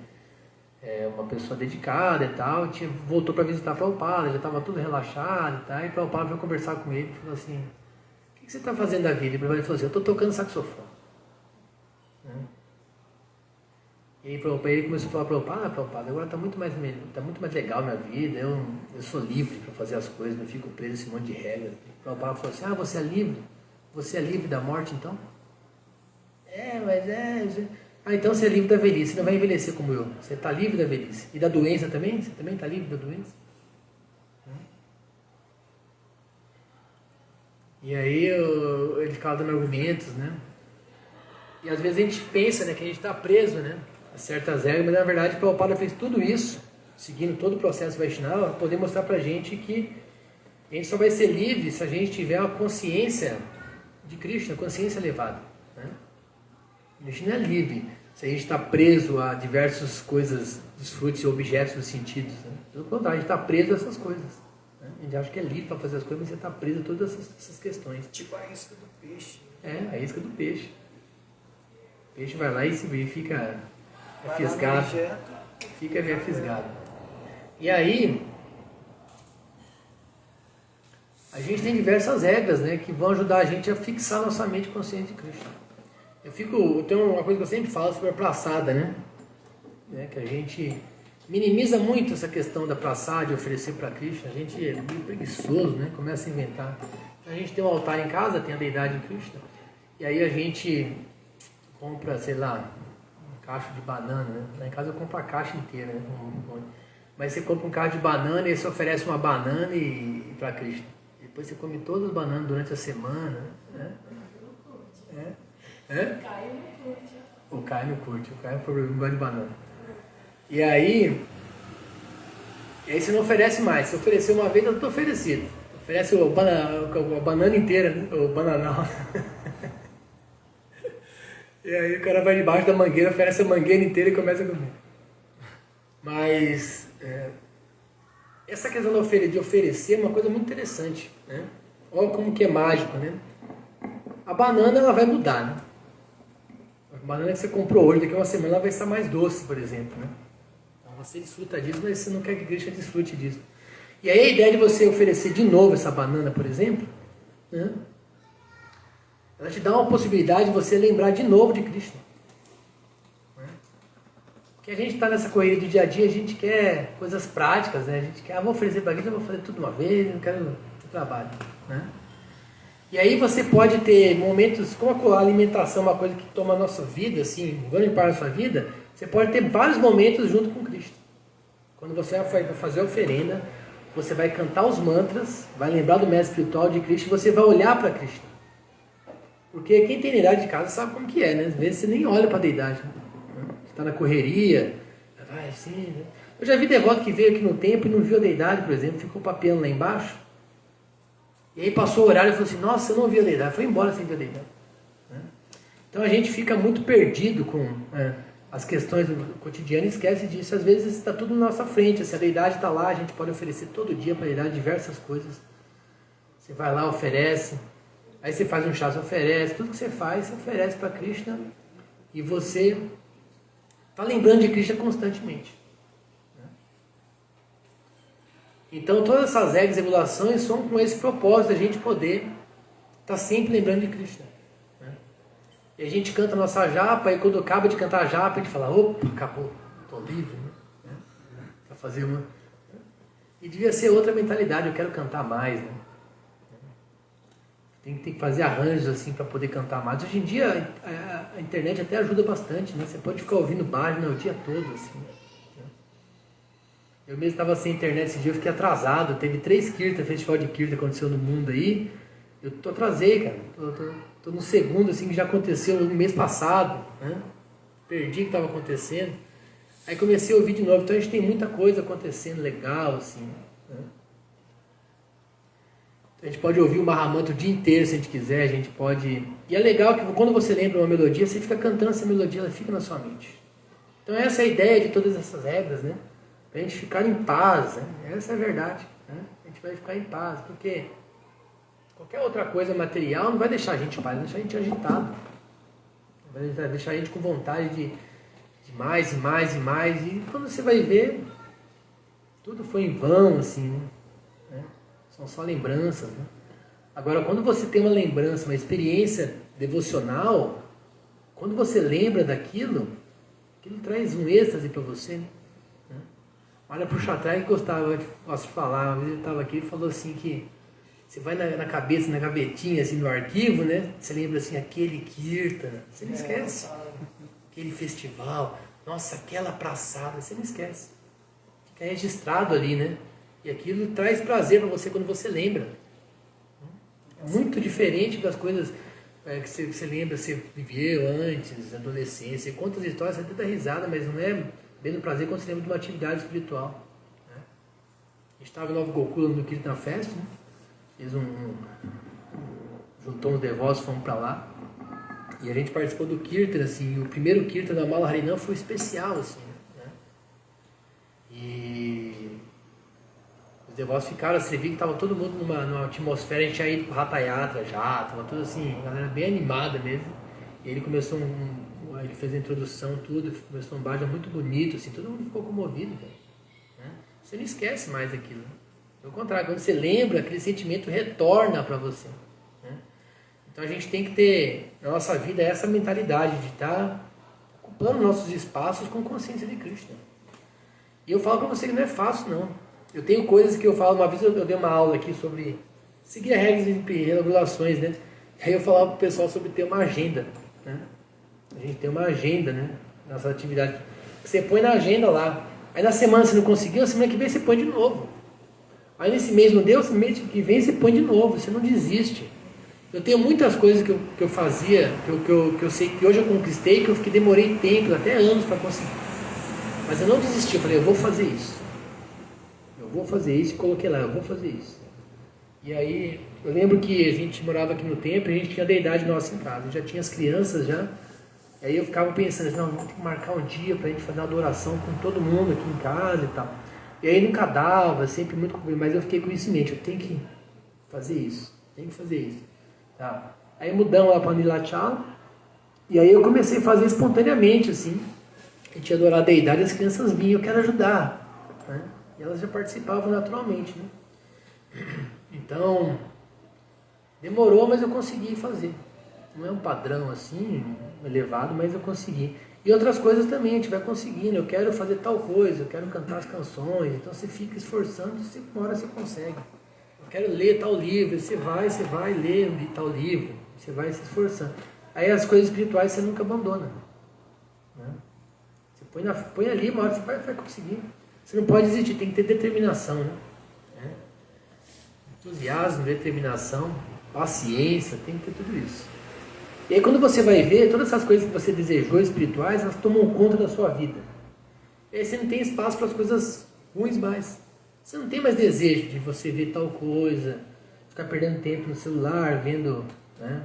uma pessoa dedicada e tal, voltou para visitar o Prabhupada, já estava tudo relaxado e tal, e o Prabhupada veio conversar com ele e falou assim, o que você está fazendo da vida? E o Prabhupada falou assim, eu estou tocando saxofone. Né? E aí ele começou a falar para o Prabhupada, agora está muito mais legal minha vida, eu sou livre para fazer as coisas, não fico preso a esse monte de regras. O Prabhupada falou assim, você é livre? Você é livre da morte então? Então você é livre da velhice, você não vai envelhecer como eu, você está livre da velhice. E da doença também? Você também está livre da doença? E aí ele ficava dando argumentos, né? E às vezes a gente pensa, né, que a gente está preso, né, a certas regras, mas na verdade o Prabhupada fez tudo isso, seguindo todo o processo Vaishnava, para poder mostrar para a gente que a gente só vai ser livre se a gente tiver uma consciência de Krishna, consciência elevada. Né? A gente não é livre se a gente está preso a diversas coisas, dos frutos e objetos dos sentidos. Né? Pelo contrário, a gente está preso a essas coisas. Né? A gente acha que é livre para fazer as coisas, mas você está preso a todas essas questões. Tipo a isca do peixe. A isca do peixe. O peixe vai lá e fica fisgado. Fica meio fisgado. E aí, a gente tem diversas regras, né, que vão ajudar a gente a fixar nossa mente consciente de Krishna. Eu tenho uma coisa que eu sempre falo sobre a praçada, né? Que a gente minimiza muito essa questão da praçada, de oferecer para Krishna. A gente é meio preguiçoso, né? Começa a inventar. A gente tem um altar em casa, tem a deidade de Krishna, e aí a gente compra, sei lá, um cacho de banana, né? Lá em casa eu compro a caixa inteira, né? Mas você compra um cacho de banana e você oferece uma banana para Krishna. Depois você come todas as bananas durante a semana, né? Caio não curte. O Caio não curte, o Caio não gosta de banana. E aí você não oferece mais. Se oferecer uma vez, eu estou oferecido. Oferece a banana inteira, né? O bananal. E aí o cara vai debaixo da mangueira, oferece a mangueira inteira e começa a comer. Mas essa questão de oferecer é uma coisa muito interessante, né? Olha como que é mágico, né? A banana ela vai mudar, né? A banana que você comprou hoje, daqui a uma semana ela vai estar mais doce, por exemplo, né? Então você desfruta disso, mas você não quer que Krishna desfrute disso. E aí a ideia de você oferecer de novo essa banana, por exemplo, né? Ela te dá uma possibilidade de você lembrar de novo de Krishna. Porque a gente está nessa corrida do dia a dia, a gente quer coisas práticas, né? A gente quer, vou oferecer para Krishna, vou fazer tudo uma vez, não quero ter trabalho, né? E aí você pode ter momentos, como a alimentação é uma coisa que toma a nossa vida, assim, grande parte da sua vida, você pode ter vários momentos junto com Krishna. Quando você vai fazer a oferenda, você vai cantar os mantras, vai lembrar do mestre espiritual de Krishna e você vai olhar para Krishna. Porque quem tem deidade de casa sabe como que é, né? Às vezes você nem olha para a deidade. Né? Você está na correria, vai assim, né? Eu já vi devoto que veio aqui no templo e não viu a deidade, por exemplo, ficou papeando lá embaixo. E aí passou o horário e falou assim, nossa, eu não vi a deidade, foi embora sem ver a deidade. Né? Então a gente fica muito perdido com as questões do cotidiano e esquece disso. Às vezes está tudo na nossa frente, se a deidade está lá, a gente pode oferecer todo dia para a deidade diversas coisas. Você vai lá, oferece, aí você faz um chá, você oferece, tudo que você faz, você oferece para Krishna e você está lembrando de Krishna constantemente. Então todas essas regras e regulações são com esse propósito, a gente poder estar sempre lembrando de Krishna. Né? E a gente canta a nossa japa, e quando acaba de cantar a japa, a gente fala, opa, acabou, estou livre, né? Para fazer uma... E devia ser outra mentalidade, eu quero cantar mais, né? Tem que fazer arranjos assim para poder cantar mais. Hoje em dia a internet até ajuda bastante, né? Você pode ficar ouvindo página o dia todo, assim. Né? Eu mesmo estava sem internet esse dia, eu fiquei atrasado. Teve 3 Kirtan, festival de Kirtan aconteceu no mundo aí. Eu atrasei, cara. Tô no segundo, assim, que já aconteceu no mês passado, né? Perdi o que estava acontecendo. Aí comecei a ouvir de novo. Então a gente tem muita coisa acontecendo legal, assim, né? A gente pode ouvir o Mahamantra o dia inteiro se a gente quiser, a gente pode... E é legal que quando você lembra uma melodia, você fica cantando essa melodia, ela fica na sua mente. Então essa é a ideia de todas essas regras, né? Pra gente ficar em paz, né? Essa é a verdade, né? A gente vai ficar em paz, porque qualquer outra coisa material não vai deixar a gente em paz, vai deixar a gente agitado. Vai deixar a gente com vontade de mais e mais e mais. E quando você vai ver, tudo foi em vão, assim, né? São só lembranças, né? Agora, quando você tem uma lembrança, uma experiência devocional, quando você lembra daquilo, aquilo traz um êxtase para você, né? Olha para o Kshatriya que gostava de falar, uma vez ele estava aqui e falou assim que você vai na cabeça, na gavetinha, assim, no arquivo, né? Você lembra assim, aquele Kirtana, você não esquece. Aquele festival, nossa, aquela praçada, você não esquece. Fica registrado ali, né? E aquilo traz prazer para você quando você lembra. Muito diferente das coisas que você lembra, você viveu antes, adolescência. Quantas histórias, você até dá risada, mas não é mesmo prazer quando você lembra de uma atividade espiritual. Né? A gente estava em Nova Gokula no Kirtan Fest, né? Juntou uns devotos, fomos para lá. E a gente participou do Kirtan, assim, o primeiro Kirtan da Mala Harinam foi especial, assim, né? E os devotos ficaram, você viu que estava todo mundo numa atmosfera, a gente tinha ido pro Hatha Yatra já, estava tudo assim, a galera bem animada mesmo. E ele começou, ele fez a introdução, tudo, começou um bhajan muito bonito, assim, todo mundo ficou comovido, né? Você não esquece mais aquilo, né? Pelo contrário, quando você lembra, aquele sentimento retorna para você, né? Então a gente tem que ter na nossa vida essa mentalidade de estar ocupando nossos espaços com consciência de Krishna. E eu falo para você que não é fácil, não. Eu tenho coisas que eu falo, uma vez eu dei uma aula aqui sobre seguir as regras e regulações, né? Aí eu falava para o pessoal sobre ter uma agenda, né? A gente tem uma agenda, né? Nossa atividade. Você põe na agenda lá. Aí na semana você não conseguiu, na semana que vem você põe de novo. Aí nesse mês não deu, no mês que vem você põe de novo, você não desiste. Eu tenho muitas coisas que eu fazia, que eu sei que hoje eu conquistei, que demorei tempo, até anos para conseguir. Mas eu não desisti, eu falei, eu vou fazer isso. Eu vou fazer isso e coloquei lá, eu vou fazer isso. E aí, eu lembro que a gente morava aqui no templo, a gente tinha a deidade nossa em casa, já tinha as crianças já. E aí eu ficava pensando, não, vamos ter que marcar um dia pra gente fazer uma adoração com todo mundo aqui em casa e tal. E aí nunca dava, sempre muito complicado, mas eu fiquei com isso em mente, eu tenho que fazer isso, tenho que fazer isso. Tá. Aí mudamos lá para Nilachala, e aí eu comecei a fazer espontaneamente, assim. A gente ia adorar a deidade, as crianças vinham, eu quero ajudar, né? E elas já participavam naturalmente, né? Então, demorou, mas eu consegui fazer. Não é um padrão assim, elevado, mas eu consegui. E outras coisas também, a gente vai conseguindo. Eu quero fazer tal coisa, eu quero cantar as canções. Então você fica esforçando, uma hora você consegue. Eu quero ler tal livro, você vai ler tal livro, você vai se esforçando. Aí as coisas espirituais você nunca abandona, né? Você põe ali, uma hora você vai conseguir. Você não pode desistir, tem que ter determinação, né? Entusiasmo, determinação, paciência, tem que ter tudo isso. E aí quando você vai ver, todas essas coisas que você desejou espirituais, elas tomam conta da sua vida. E aí você não tem espaço para as coisas ruins mais. Você não tem mais desejo de você ver tal coisa, ficar perdendo tempo no celular, vendo, né,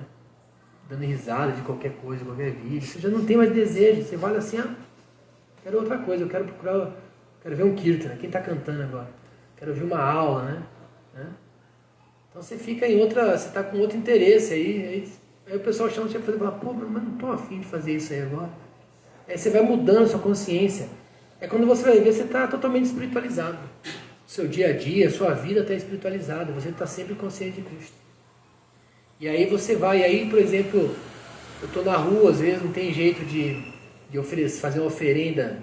dando risada de qualquer coisa, qualquer vídeo. Você já não tem mais desejo, você vai assim, quero outra coisa, eu quero procurar, quero ver um Kirtana, quem está cantando agora? Quero ouvir uma aula, né? Então você fica em outra, você está com outro interesse aí o pessoal chama você para fazer, fala, pô, mas não estou afim de fazer isso aí agora. Aí você vai mudando sua consciência. É quando você vai ver, você está totalmente espiritualizado. Seu dia a dia, sua vida está espiritualizada, você está sempre consciente de Cristo. E aí você vai, aí, por exemplo, Eu estou na rua, às vezes não tem jeito de oferecer, fazer uma oferenda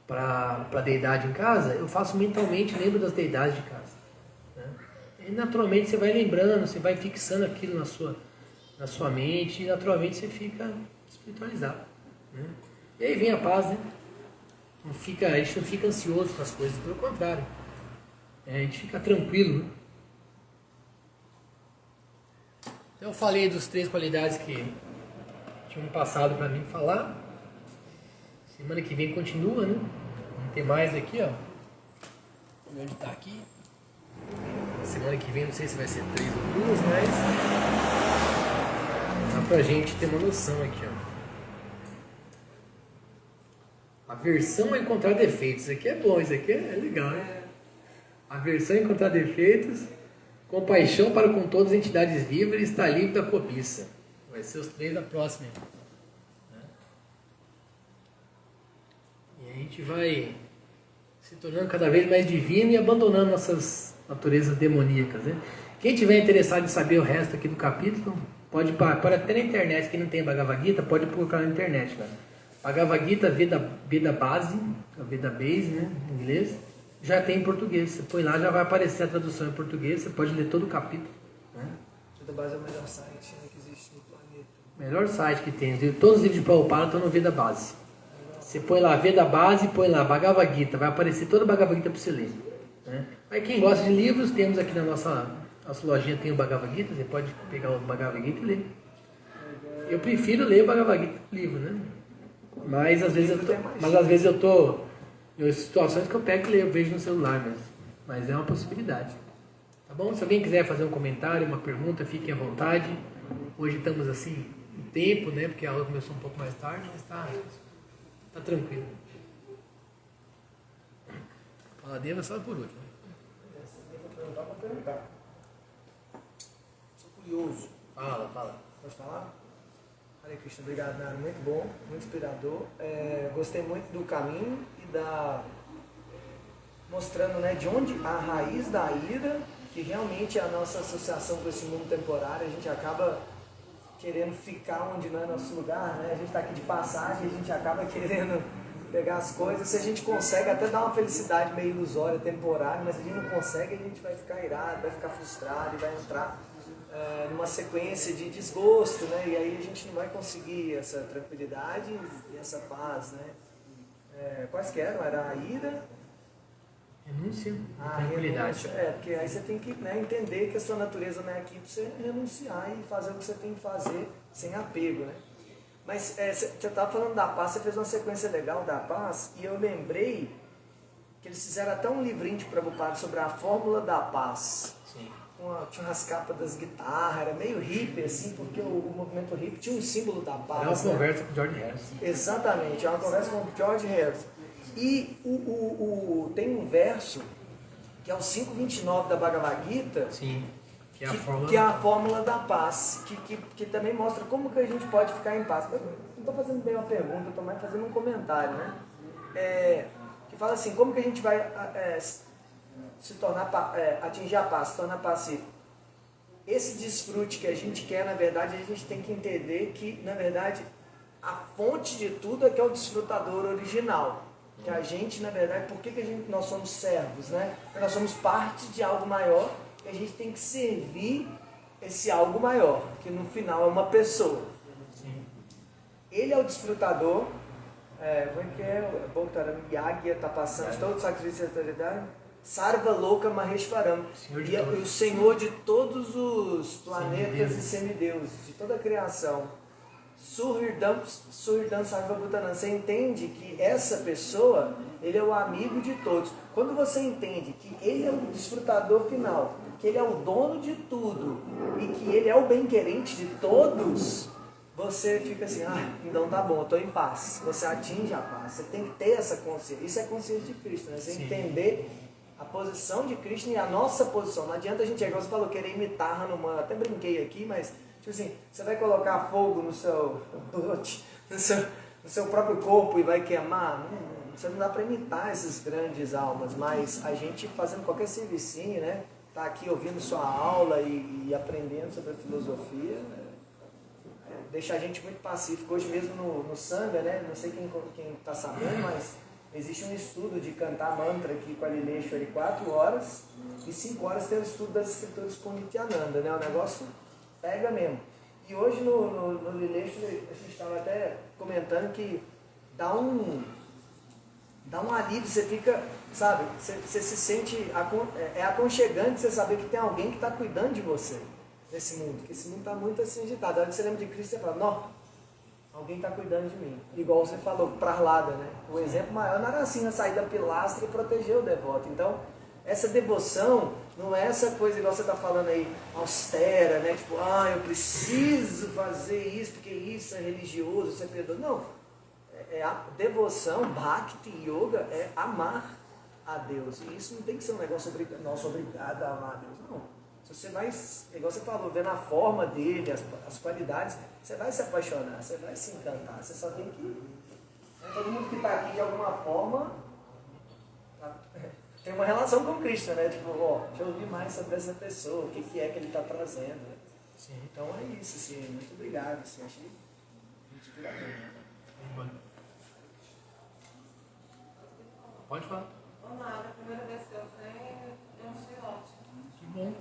para a deidade em casa, eu faço mentalmente, lembro das deidades de casa. Né? E naturalmente você vai lembrando, você vai fixando aquilo na sua mente e naturalmente você fica espiritualizado. Né? E aí vem a paz, né? A gente não fica ansioso com as coisas, pelo contrário. A gente fica tranquilo. Né? Então eu falei das 3 qualidades que tinham passado para mim falar. Semana que vem continua, né? Vamos ter mais aqui, ó. Onde tá aqui. Semana que vem não sei se vai ser 3 ou 2, mas dá pra gente ter uma noção aqui, ó. Aversão a encontrar defeitos. Isso aqui é bom, isso aqui é legal, né? Aversão a encontrar defeitos. Compaixão para com todas as entidades vivas e estar livre da cobiça. Vai ser os 3 da próxima. E a gente vai se tornando cada vez mais divino e abandonando nossas naturezas demoníacas. Né? Quem tiver interessado em saber o resto aqui do capítulo, pode até na internet. Quem não tem Bhagavad Gita, pode procurar na internet. Cara. Bhagavad Gita, Veda Base, Veda Base, né, em inglês, já tem em português. Você põe lá, já vai aparecer a tradução em português. Você pode ler todo o capítulo. Né? Veda Base é o melhor site, né, que existe no planeta. Melhor site que tem. Todos os livros de Prabhupada estão no Veda Base. Você põe lá Veda Base, põe lá Bhagavad Gita, vai aparecer toda a Bhagavad Gita para você ler. Né? Aí quem gosta de livros, temos aqui na nossa lojinha, tem o Bhagavad Gita, você pode pegar o Bhagavad Gita e ler. Eu prefiro ler o Bhagavad Gita livro, né? Mas às vezes eu tô em situações que eu pego e leio, eu vejo no celular, mas é uma possibilidade. Tá bom? Se alguém quiser fazer um comentário, uma pergunta, fiquem à vontade. Hoje estamos assim, em tempo, né? Porque a aula começou um pouco mais tarde, mas tá tranquilo. A Deva só por último. Vou perguntar. Sou curioso. Fala. Pode falar? Hare Krishna, obrigado, Nara. Muito bom, muito inspirador. Gostei muito do caminho e mostrando, né, de onde a raiz da ira, que realmente é a nossa associação com esse mundo temporário, a gente acaba querendo ficar onde não é nosso lugar, né? A gente está aqui de passagem, a gente acaba querendo pegar as coisas. Se a gente consegue até dar uma felicidade meio ilusória, temporária, mas a gente não consegue, a gente vai ficar irado, vai ficar frustrado e vai entrar numa sequência de desgosto, né? E aí a gente não vai conseguir essa tranquilidade e essa paz, né? Quais que eram? Era a ira, renúncia, tranquilidade. Porque aí você tem que, né, entender que a sua natureza não é aqui para você renunciar e fazer o que você tem que fazer sem apego, né? Mas você estava falando da paz, você fez uma sequência legal da paz e eu lembrei que eles fizeram até um livrinho de Prabhupada sobre a fórmula da paz. Sim. Tinha umas capas das guitarras, era meio hippie assim, porque o movimento hippie tinha um símbolo da paz. É uma conversa com o George Harrison. Exatamente, é uma conversa com o George Harrison. E tem um verso, que é o 5.29 da Bhagavad Gita, sim, que é a fórmula da paz, que também mostra como que a gente pode ficar em paz. Eu não estou fazendo bem uma pergunta, eu estou mais fazendo um comentário, né? Que fala assim, como que a gente vai se tornar, atingir a paz, se tornar pacífico. Esse desfrute que a gente quer, na verdade, a gente tem que entender que, na verdade, a fonte de tudo é que é o desfrutador original. Que a gente, na verdade, por que nós somos servos, né? Porque nós somos parte de algo maior e a gente tem que servir esse algo maior, que no final é uma pessoa. Sim. Ele é o desfrutador, como é que é? O Bhaktaram Yagya está passando, todo o sacrifício da autoridade. Sarva Loka Maheshwaram, e o Senhor de todos os planetas e semideuses, de toda a criação. Suhridam Sarva Bhutanam. Você entende que essa pessoa, ele é o amigo de todos. Quando você entende que ele é o desfrutador final, que ele é o dono de tudo e que ele é o bem-querente de todos, você fica assim, então tá bom, eu estou em paz. Você atinge a paz. Você tem que ter essa consciência. Isso é consciência de Cristo, né? Você entender a posição de Krishna e a nossa posição. Não adianta a gente, igual você falou, querer imitar Hanuman. Até brinquei aqui, mas tipo assim, você vai colocar fogo no seu próprio corpo e vai queimar. Você não dá para imitar essas grandes almas, mas a gente fazendo qualquer servicinho, né? Tá aqui ouvindo sua aula e aprendendo sobre a filosofia, deixa a gente muito pacífico. Hoje mesmo no Sangha, né? Não sei quem está sabendo, mas existe um estudo de cantar mantra aqui com a Lileshwari 4 horas e 5 horas tem o estudo das escrituras com Nityananda, né? O negócio pega mesmo. E hoje no Lileshwari a gente estava até comentando que dá um alívio, você fica, sabe, você se sente, é aconchegante você saber que tem alguém que está cuidando de você nesse mundo, porque esse mundo está muito assim agitado. A hora que você lembra de Cristo, você fala, não, alguém está cuidando de mim. Igual você falou, Prahlada, né? O exemplo maior não era assim, sair da pilastra e proteger o devoto. Então, essa devoção não é essa coisa, igual você está falando aí, austera, né? Tipo, eu preciso fazer isso, porque isso é religioso, isso é piedoso. Não. A devoção, bhakti, yoga, é amar a Deus. E isso não tem que ser um negócio nosso obrigado a amar a Deus, não. Se você vai, igual você falou, vendo a forma dele, as qualidades, você vai se apaixonar, você vai se encantar. Você só tem que... Todo mundo que está aqui, de alguma forma, tem uma relação com Cristo, né? Tipo, deixa eu ouvir mais sobre essa pessoa, o que é que ele está trazendo. Né? Sim. Então é isso, assim, muito obrigado. Assim, achei muito inspirador. Pode falar. Vamos lá, a primeira vez que eu fui, eu achei ótimo. Que bom.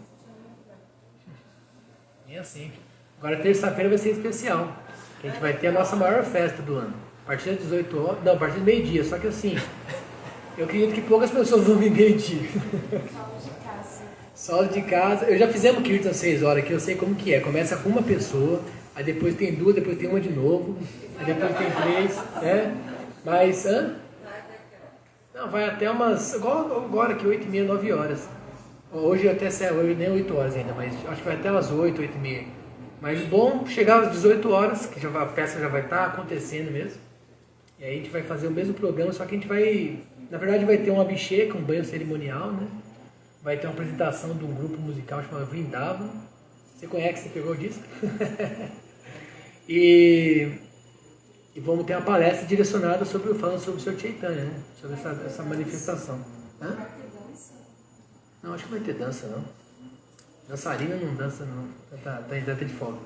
E assim. Agora terça-feira vai ser especial. Que a gente vai ter a nossa maior festa do ano. A partir das 18 horas. Não, a partir do meio-dia. Só que assim, eu acredito que poucas pessoas vão vir meio-dia. Solos de casa. Solos de casa. Eu já fizemos Kirtan às 6 horas, que eu sei como que é. Começa com uma pessoa, aí depois tem duas, depois tem uma de novo, aí depois tem 3, né? Mas, não, vai até umas, igual agora aqui, 8h30, 9 horas. Hoje até nem 8 horas ainda, mas acho que vai até umas 8, 8h30. Mas bom chegar às 18 horas, que a festa já vai estar acontecendo mesmo. E aí a gente vai fazer o mesmo programa, só que a gente vai, na verdade vai ter um abhishek, um banho cerimonial, né? Vai ter uma apresentação de um grupo musical chamado Vrindavan. Você conhece, você pegou disso? e vamos ter uma palestra direcionada falando sobre o Sr. Chaitanya, né? Sobre essa manifestação. Hã? Vai ter dança? Não, acho que não vai ter dança, não. Dançarina não dança, não. Ainda tá de folga.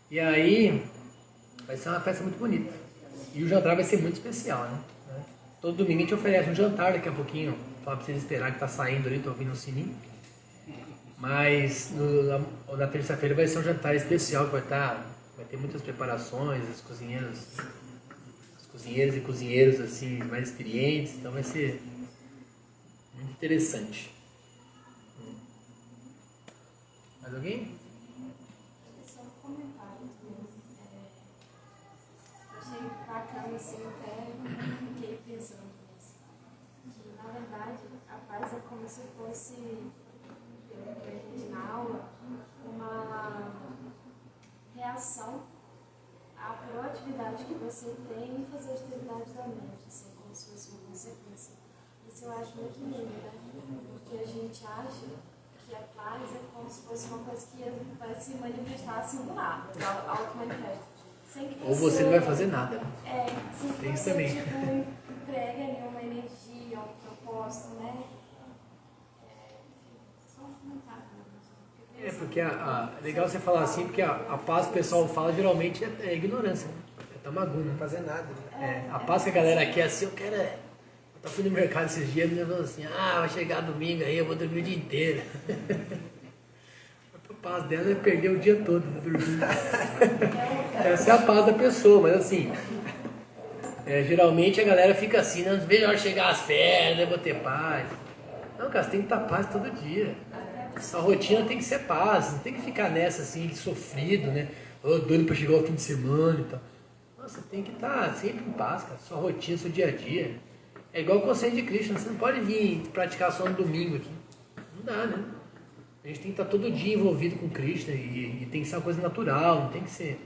E aí, vai ser uma festa muito bonita. E o jantar vai ser muito especial, né? Todo domingo a gente oferece um jantar, daqui a pouquinho. Fala pra vocês esperar que tá saindo ali, tô ouvindo um sininho. Mas na terça-feira vai ser um jantar especial, que vai ter muitas preparações, as cozinheiras e cozinheiros assim, mais experientes, então vai ser muito interessante. Mais alguém? Só um comentário mesmo. Eu achei bacana assim, até fiquei pensando nisso. Que na verdade a paz é como se fosse, pelo que eu entendi na aula, uma reação à proatividade que você tem em fazer as atividades da mente, assim, como se fosse uma consequência. Isso eu acho muito lindo, né? Porque a gente acha que a paz é como se fosse uma coisa que vai se manifestar assim do nada, auto-manifesta. Ou você não vai fazer nada. Sem que tem isso você, também. Emprega ali uma energia, um propósito, né? Só um comentário. Porque é legal você falar assim, porque a paz que o pessoal fala geralmente é ignorância, né? É tamagu, né? Não fazer nada, né? A paz que a galera quer assim, eu quero Eu fui no mercado esses dias e me falou assim, vai chegar domingo aí, eu vou dormir o dia inteiro. A paz dela é perder o dia todo dormindo. Essa é a paz da pessoa, mas assim, geralmente a galera fica assim, não vejo a hora de chegar às férias, eu vou ter paz. Não, cara, você tem que estar paz todo dia. Sua rotina tem que ser paz, não tem que ficar nessa assim, de sofrido, né? Doido pra chegar o fim de semana e tal. Nossa, você tem que estar sempre em paz, cara. Sua rotina, seu dia a dia. É igual o conceito de Krishna, você não pode vir praticar só no domingo aqui. Não dá, né? A gente tem que estar todo dia envolvido com Krishna e tem que ser uma coisa natural, não tem que ser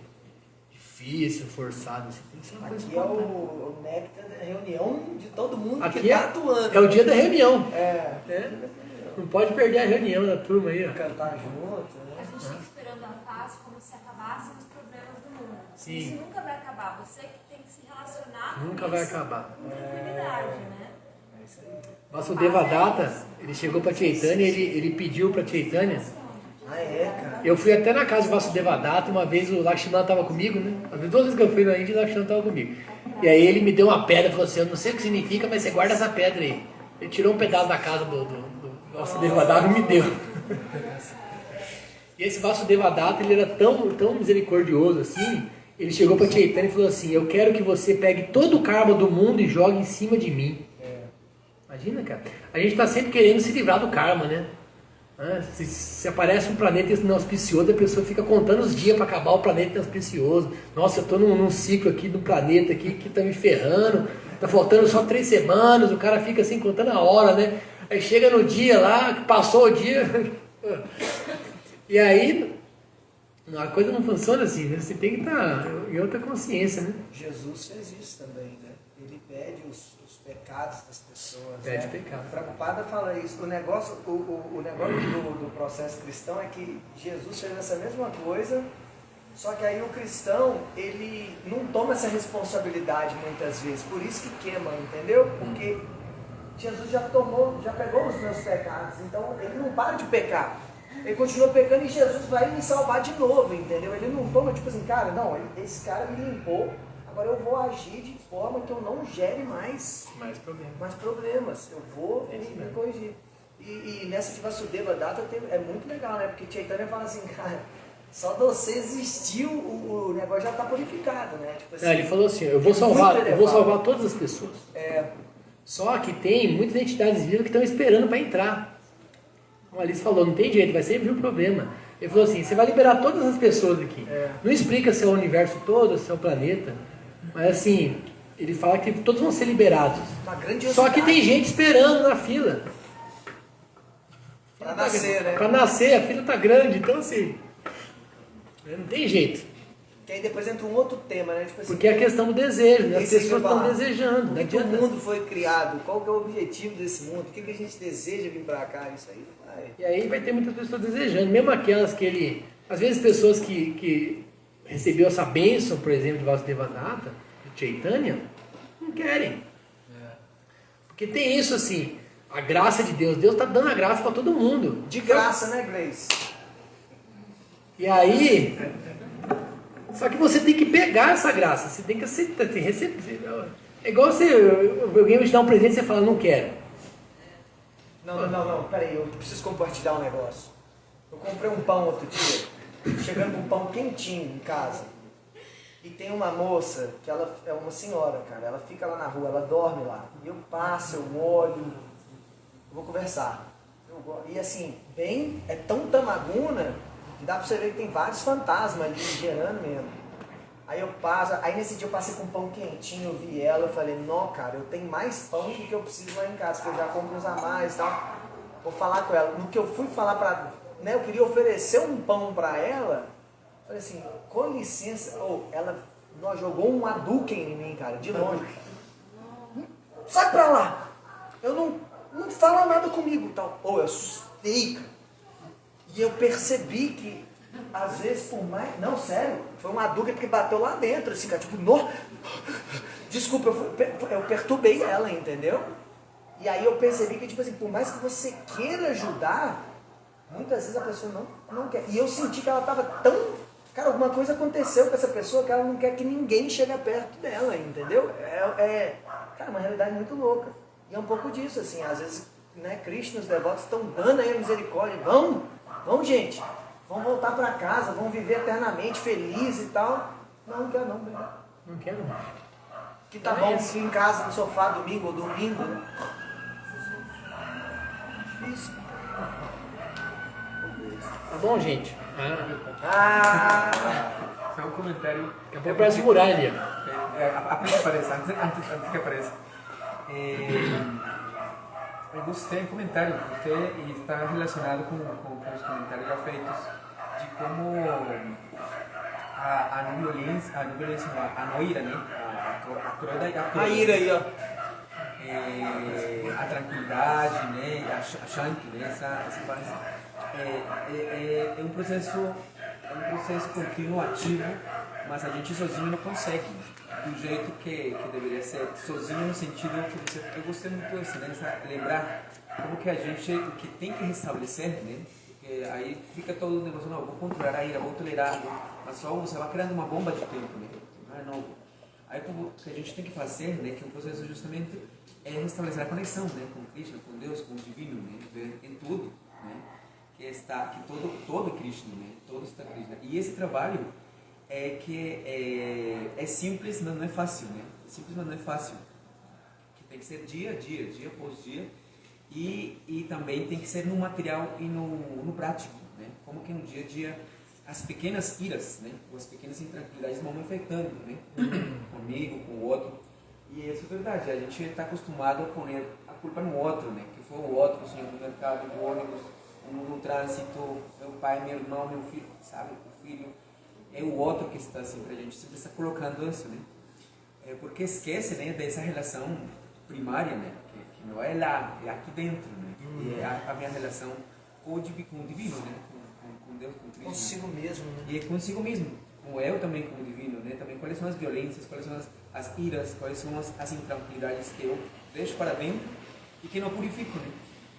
difícil, forçado. Assim, tem que ser uma coisa aqui é o néctar da reunião de todo mundo aqui que está atuando. É o dia da reunião. É. Não pode perder a reunião da turma aí. Ó. Cantar junto, né? A gente fica esperando a paz como se acabassem os problemas do mundo. Sim. Isso nunca vai acabar. Você que tem que se relacionar Nunca com vai isso acabar. com tranquilidade, né? Vasudeva Datta, ele chegou para Chaitanya, ele pediu para Chaitanya Ah, é, cara? Eu fui até na casa do Vasudevadatta, uma vez o Lakshmana estava comigo, né? As duas vezes que eu fui na Índia, o Lakshmana estava comigo. E aí ele me deu uma pedra e falou assim, eu não sei o que significa, mas você guarda essa pedra aí. Ele tirou um pedaço da casa do Vasudevadatta e me deu. E esse Vasudevadatta, ele era tão misericordioso assim, ele chegou para Chaitanya e falou assim, eu quero que você pegue todo o karma do mundo e jogue em cima de mim. Imagina, cara. A gente está sempre querendo se livrar do karma, né? Se aparece um planeta inauspicioso, a pessoa fica contando os dias para acabar o planeta inauspicioso. Nossa, eu estou num ciclo aqui do planeta aqui que está me ferrando. Está faltando só 3 semanas. O cara fica assim contando a hora, né? Aí chega no dia lá, passou o dia. E aí, a coisa não funciona assim, né? Você tem que estar em outra consciência, né? Jesus fez isso também, né? Ele pede os pecados das pessoas. Pede né? pecado. A Prabhupada fala isso. O negócio do processo cristão é que Jesus fez essa mesma coisa, só que aí o cristão, ele não toma essa responsabilidade muitas vezes. Por isso que queima, entendeu? Porque Jesus já pegou os meus pecados. Então ele não para de pecar. Ele continua pecando e Jesus vai me salvar de novo, entendeu? Ele não toma tipo assim, cara, não, esse cara me limpou. Agora eu vou agir de forma que eu não gere mais problemas. Eu vou me corrigir. E nessa de Vasudevadatta é muito legal, né? Porque Chaitanya fala assim, cara, só de você existir o negócio já está purificado, né? Tipo assim, ele falou assim, eu vou salvar todas as pessoas. Só que tem muitas entidades vivas que estão esperando para entrar. Como a Alice falou, não tem jeito, vai sempre vir um problema. Ele falou assim, você vai liberar todas as pessoas aqui. Não explica se é o universo todo, se é o planeta. Mas assim, ele fala que todos vão ser liberados. Só que tem gente esperando na fila. Para nascer, né? Para nascer, a fila está grande, então assim, não tem jeito. Que aí depois entra um outro tema, né? Tipo assim, porque é a questão do desejo, né? As pessoas estão desejando. Como que o mundo foi criado? Qual que é o objetivo desse mundo? O que a gente deseja vir para cá? Isso aí vai. E aí vai ter muitas pessoas desejando, mesmo aquelas que ele... Às vezes pessoas que recebeu essa bênção, por exemplo, de Vasudevadatta, de Chaitanya, não querem. Porque tem isso assim, a graça de Deus. Deus está dando a graça para todo mundo. De graça, né, Grace? E aí... Só que você tem que pegar essa graça, você tem que aceitar, tem que receber. É igual alguém vai te dar um presente e você fala, não quero. Não, peraí, eu preciso compartilhar um negócio. Eu comprei um pão outro dia, chegando com um pão quentinho em casa. E tem uma moça, que ela é uma senhora, cara, ela fica lá na rua, ela dorme lá. E eu passo, eu olho, eu vou conversar. E assim, é tão tamaguna, que dá pra você ver que tem vários fantasmas ali gerando mesmo. Aí eu passo, aí nesse dia eu passei com um pão quentinho, eu vi ela, eu falei, não, cara, eu tenho mais pão do que eu preciso lá em casa, que eu já compro uns a mais e tal. Vou falar com ela. No que eu fui falar pra, né, eu queria oferecer um pão pra ela, falei assim, com licença, ela jogou um Hadouken em mim, cara, de longe. Sai pra lá! Eu não fala nada comigo, tal. Eu assustei, cara. E eu percebi que, às vezes, por mais... Não, sério, foi um Hadouken que bateu lá dentro, assim, cara, tipo, desculpa, eu perturbei ela, entendeu? E aí eu percebi que, tipo assim, por mais que você queira ajudar, muitas vezes a pessoa não quer. E eu senti que ela tava tão... Cara, alguma coisa aconteceu com essa pessoa que ela não quer que ninguém chegue perto dela, entendeu? Cara, uma realidade muito louca. E é um pouco disso, assim, às vezes, né, Krishna, os devotos estão dando aí a misericórdia. Vamos, gente, vamos voltar para casa, vamos viver eternamente feliz e tal. Não quero não, obrigado. Não quero não. Que tá bom aqui em casa, no sofá, domingo, né? Isso. Tá bom, gente? Só um comentário. Acabou para segurar ali. Apenas que apareça, antes que apareça. Eu gostei do comentário, e está relacionado com os comentários já feitos, de como a não violência, a noira, né? A ira aí, ó. A tranquilidade, né? A shanti, né? Essa fase. É um processo continuativo, mas a gente sozinho não consegue do jeito que deveria ser, sozinho no sentido que eu gostei muito disso, né? Lembrar como que a gente, o que tem que restabelecer, né? porque aí fica todo o negócio, não, eu vou controlar a ira, vou tolerar, mas só você vai criando uma bomba de tempo, né? Não é novo. Aí o que a gente tem que fazer, né, que o processo justamente é restabelecer a conexão, né, com Krishna, com Deus, com o divino, né, em tudo, né, que todo é Krishna, né, todo está Krishna. E esse trabalho é simples, mas não é fácil, né? Simples, mas não é fácil. Que tem que ser dia a dia, dia após dia, e também tem que ser no material e no prático, né? Como que no dia a dia as pequenas iras, né, ou as pequenas intranquilidades vão me afetando, né, comigo, com o outro. E isso é verdade, a gente está acostumado a poner a culpa no outro, né, que foi o outro, o senhor do mercado, do ônibus, no trânsito, meu pai, meu irmão, meu filho, sabe, o filho. É o outro que está assim, a gente sempre está colocando isso, né, porque esquece, né, dessa relação primária, né, que não é lá, é aqui dentro, né, e é a minha relação com o divino, né, com Deus, com Cristo. Consigo mesmo, né? E é consigo mesmo, com eu também como divino, né? Também quais são as violências, quais são as iras, quais são as intranquilidades que eu deixo para dentro e que não purifico, né?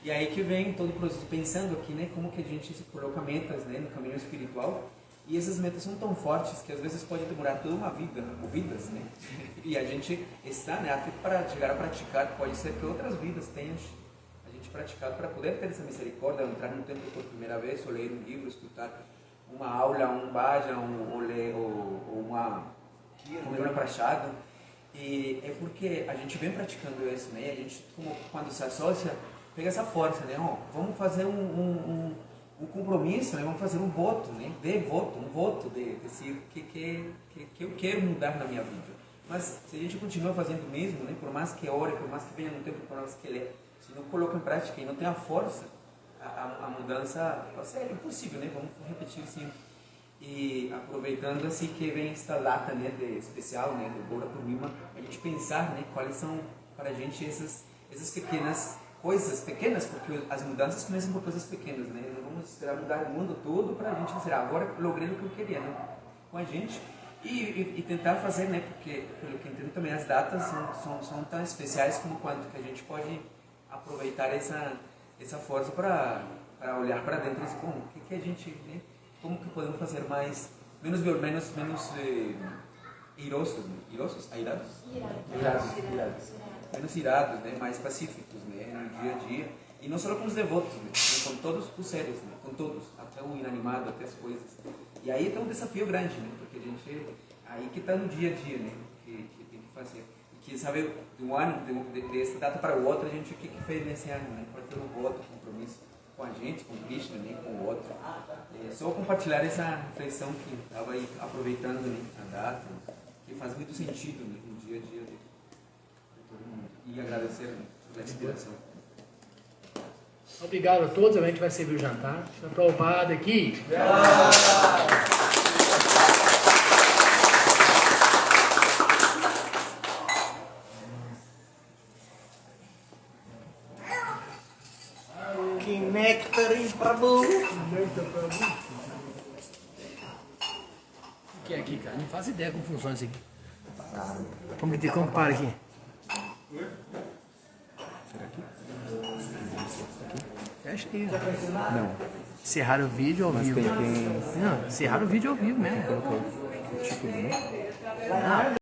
E aí que vem todo o processo, pensando aqui, né? Como que a gente se coloca metas, né? No caminho espiritual, e essas metas são tão fortes que às vezes pode demorar toda uma vida, ou vidas, né? E a gente está, né? Até para chegar a praticar, pode ser que outras vidas tenham praticado para poder ter essa misericórdia, entrar no templo por primeira vez, ou ler um livro, escutar uma aula, um bhajan, ou uma prachada. E é porque a gente vem praticando isso, né? A gente, quando se associa, pega essa força, né? Vamos fazer um compromisso, né? Vamos fazer um voto, né? Um voto de dizer que eu quero mudar na minha vida. Mas se a gente continua fazendo o mesmo, né? Por mais que ore, por mais que venha no tempo, por mais que leia, se não coloca em prática e não tem a força, a mudança é impossível, né? Vamos repetir sempre. E aproveitando assim que vem esta lata, né, de especial, né, do Gaura Purnima, a gente pensar, né, quais são para a gente essas pequenas coisas, pequenas, porque as mudanças começam por coisas pequenas, né? Não vamos esperar mudar o mundo todo para a gente dizer, agora logrei o que eu queria, né? Com a gente. E tentar fazer, né, porque pelo que entendo também as datas são tão especiais como quanto que a gente pode aproveitar essa força para olhar para dentro e dizer, bom, o que a gente, né, como que podemos fazer menos irosos, né? Irados? Irados. Menos irados, né, mais pacíficos, né, no dia a dia, e não só com os devotos, né, com todos os seres, né, com todos, até o inanimado, até as coisas. E aí tem um desafio grande, né, porque a gente, aí que está no dia a dia, né, que tem que fazer. Que sabe, de um ano, dessa data para o outro, a gente o que fez nesse ano, né? Qual foi o voto, o compromisso com a gente, com o Krishna, né? Com o outro. Só compartilhar essa reflexão que estava aí aproveitando, né? A data, que faz muito sentido, né? No dia a dia de todo mundo. E agradecer, né, pela inspiração. Obrigado a todos, a gente vai servir o jantar. Senhor Prabhupada aqui. Que nectarim Prabhu. O que é aqui, cara? Não faço ideia como funciona isso aqui. Como que para aqui? Será que? Fecha aí. Não. Encerrar o vídeo ao Mas vivo. tem quem Não, encerrar o vídeo ao vivo mesmo. colocou o título, né? Ah,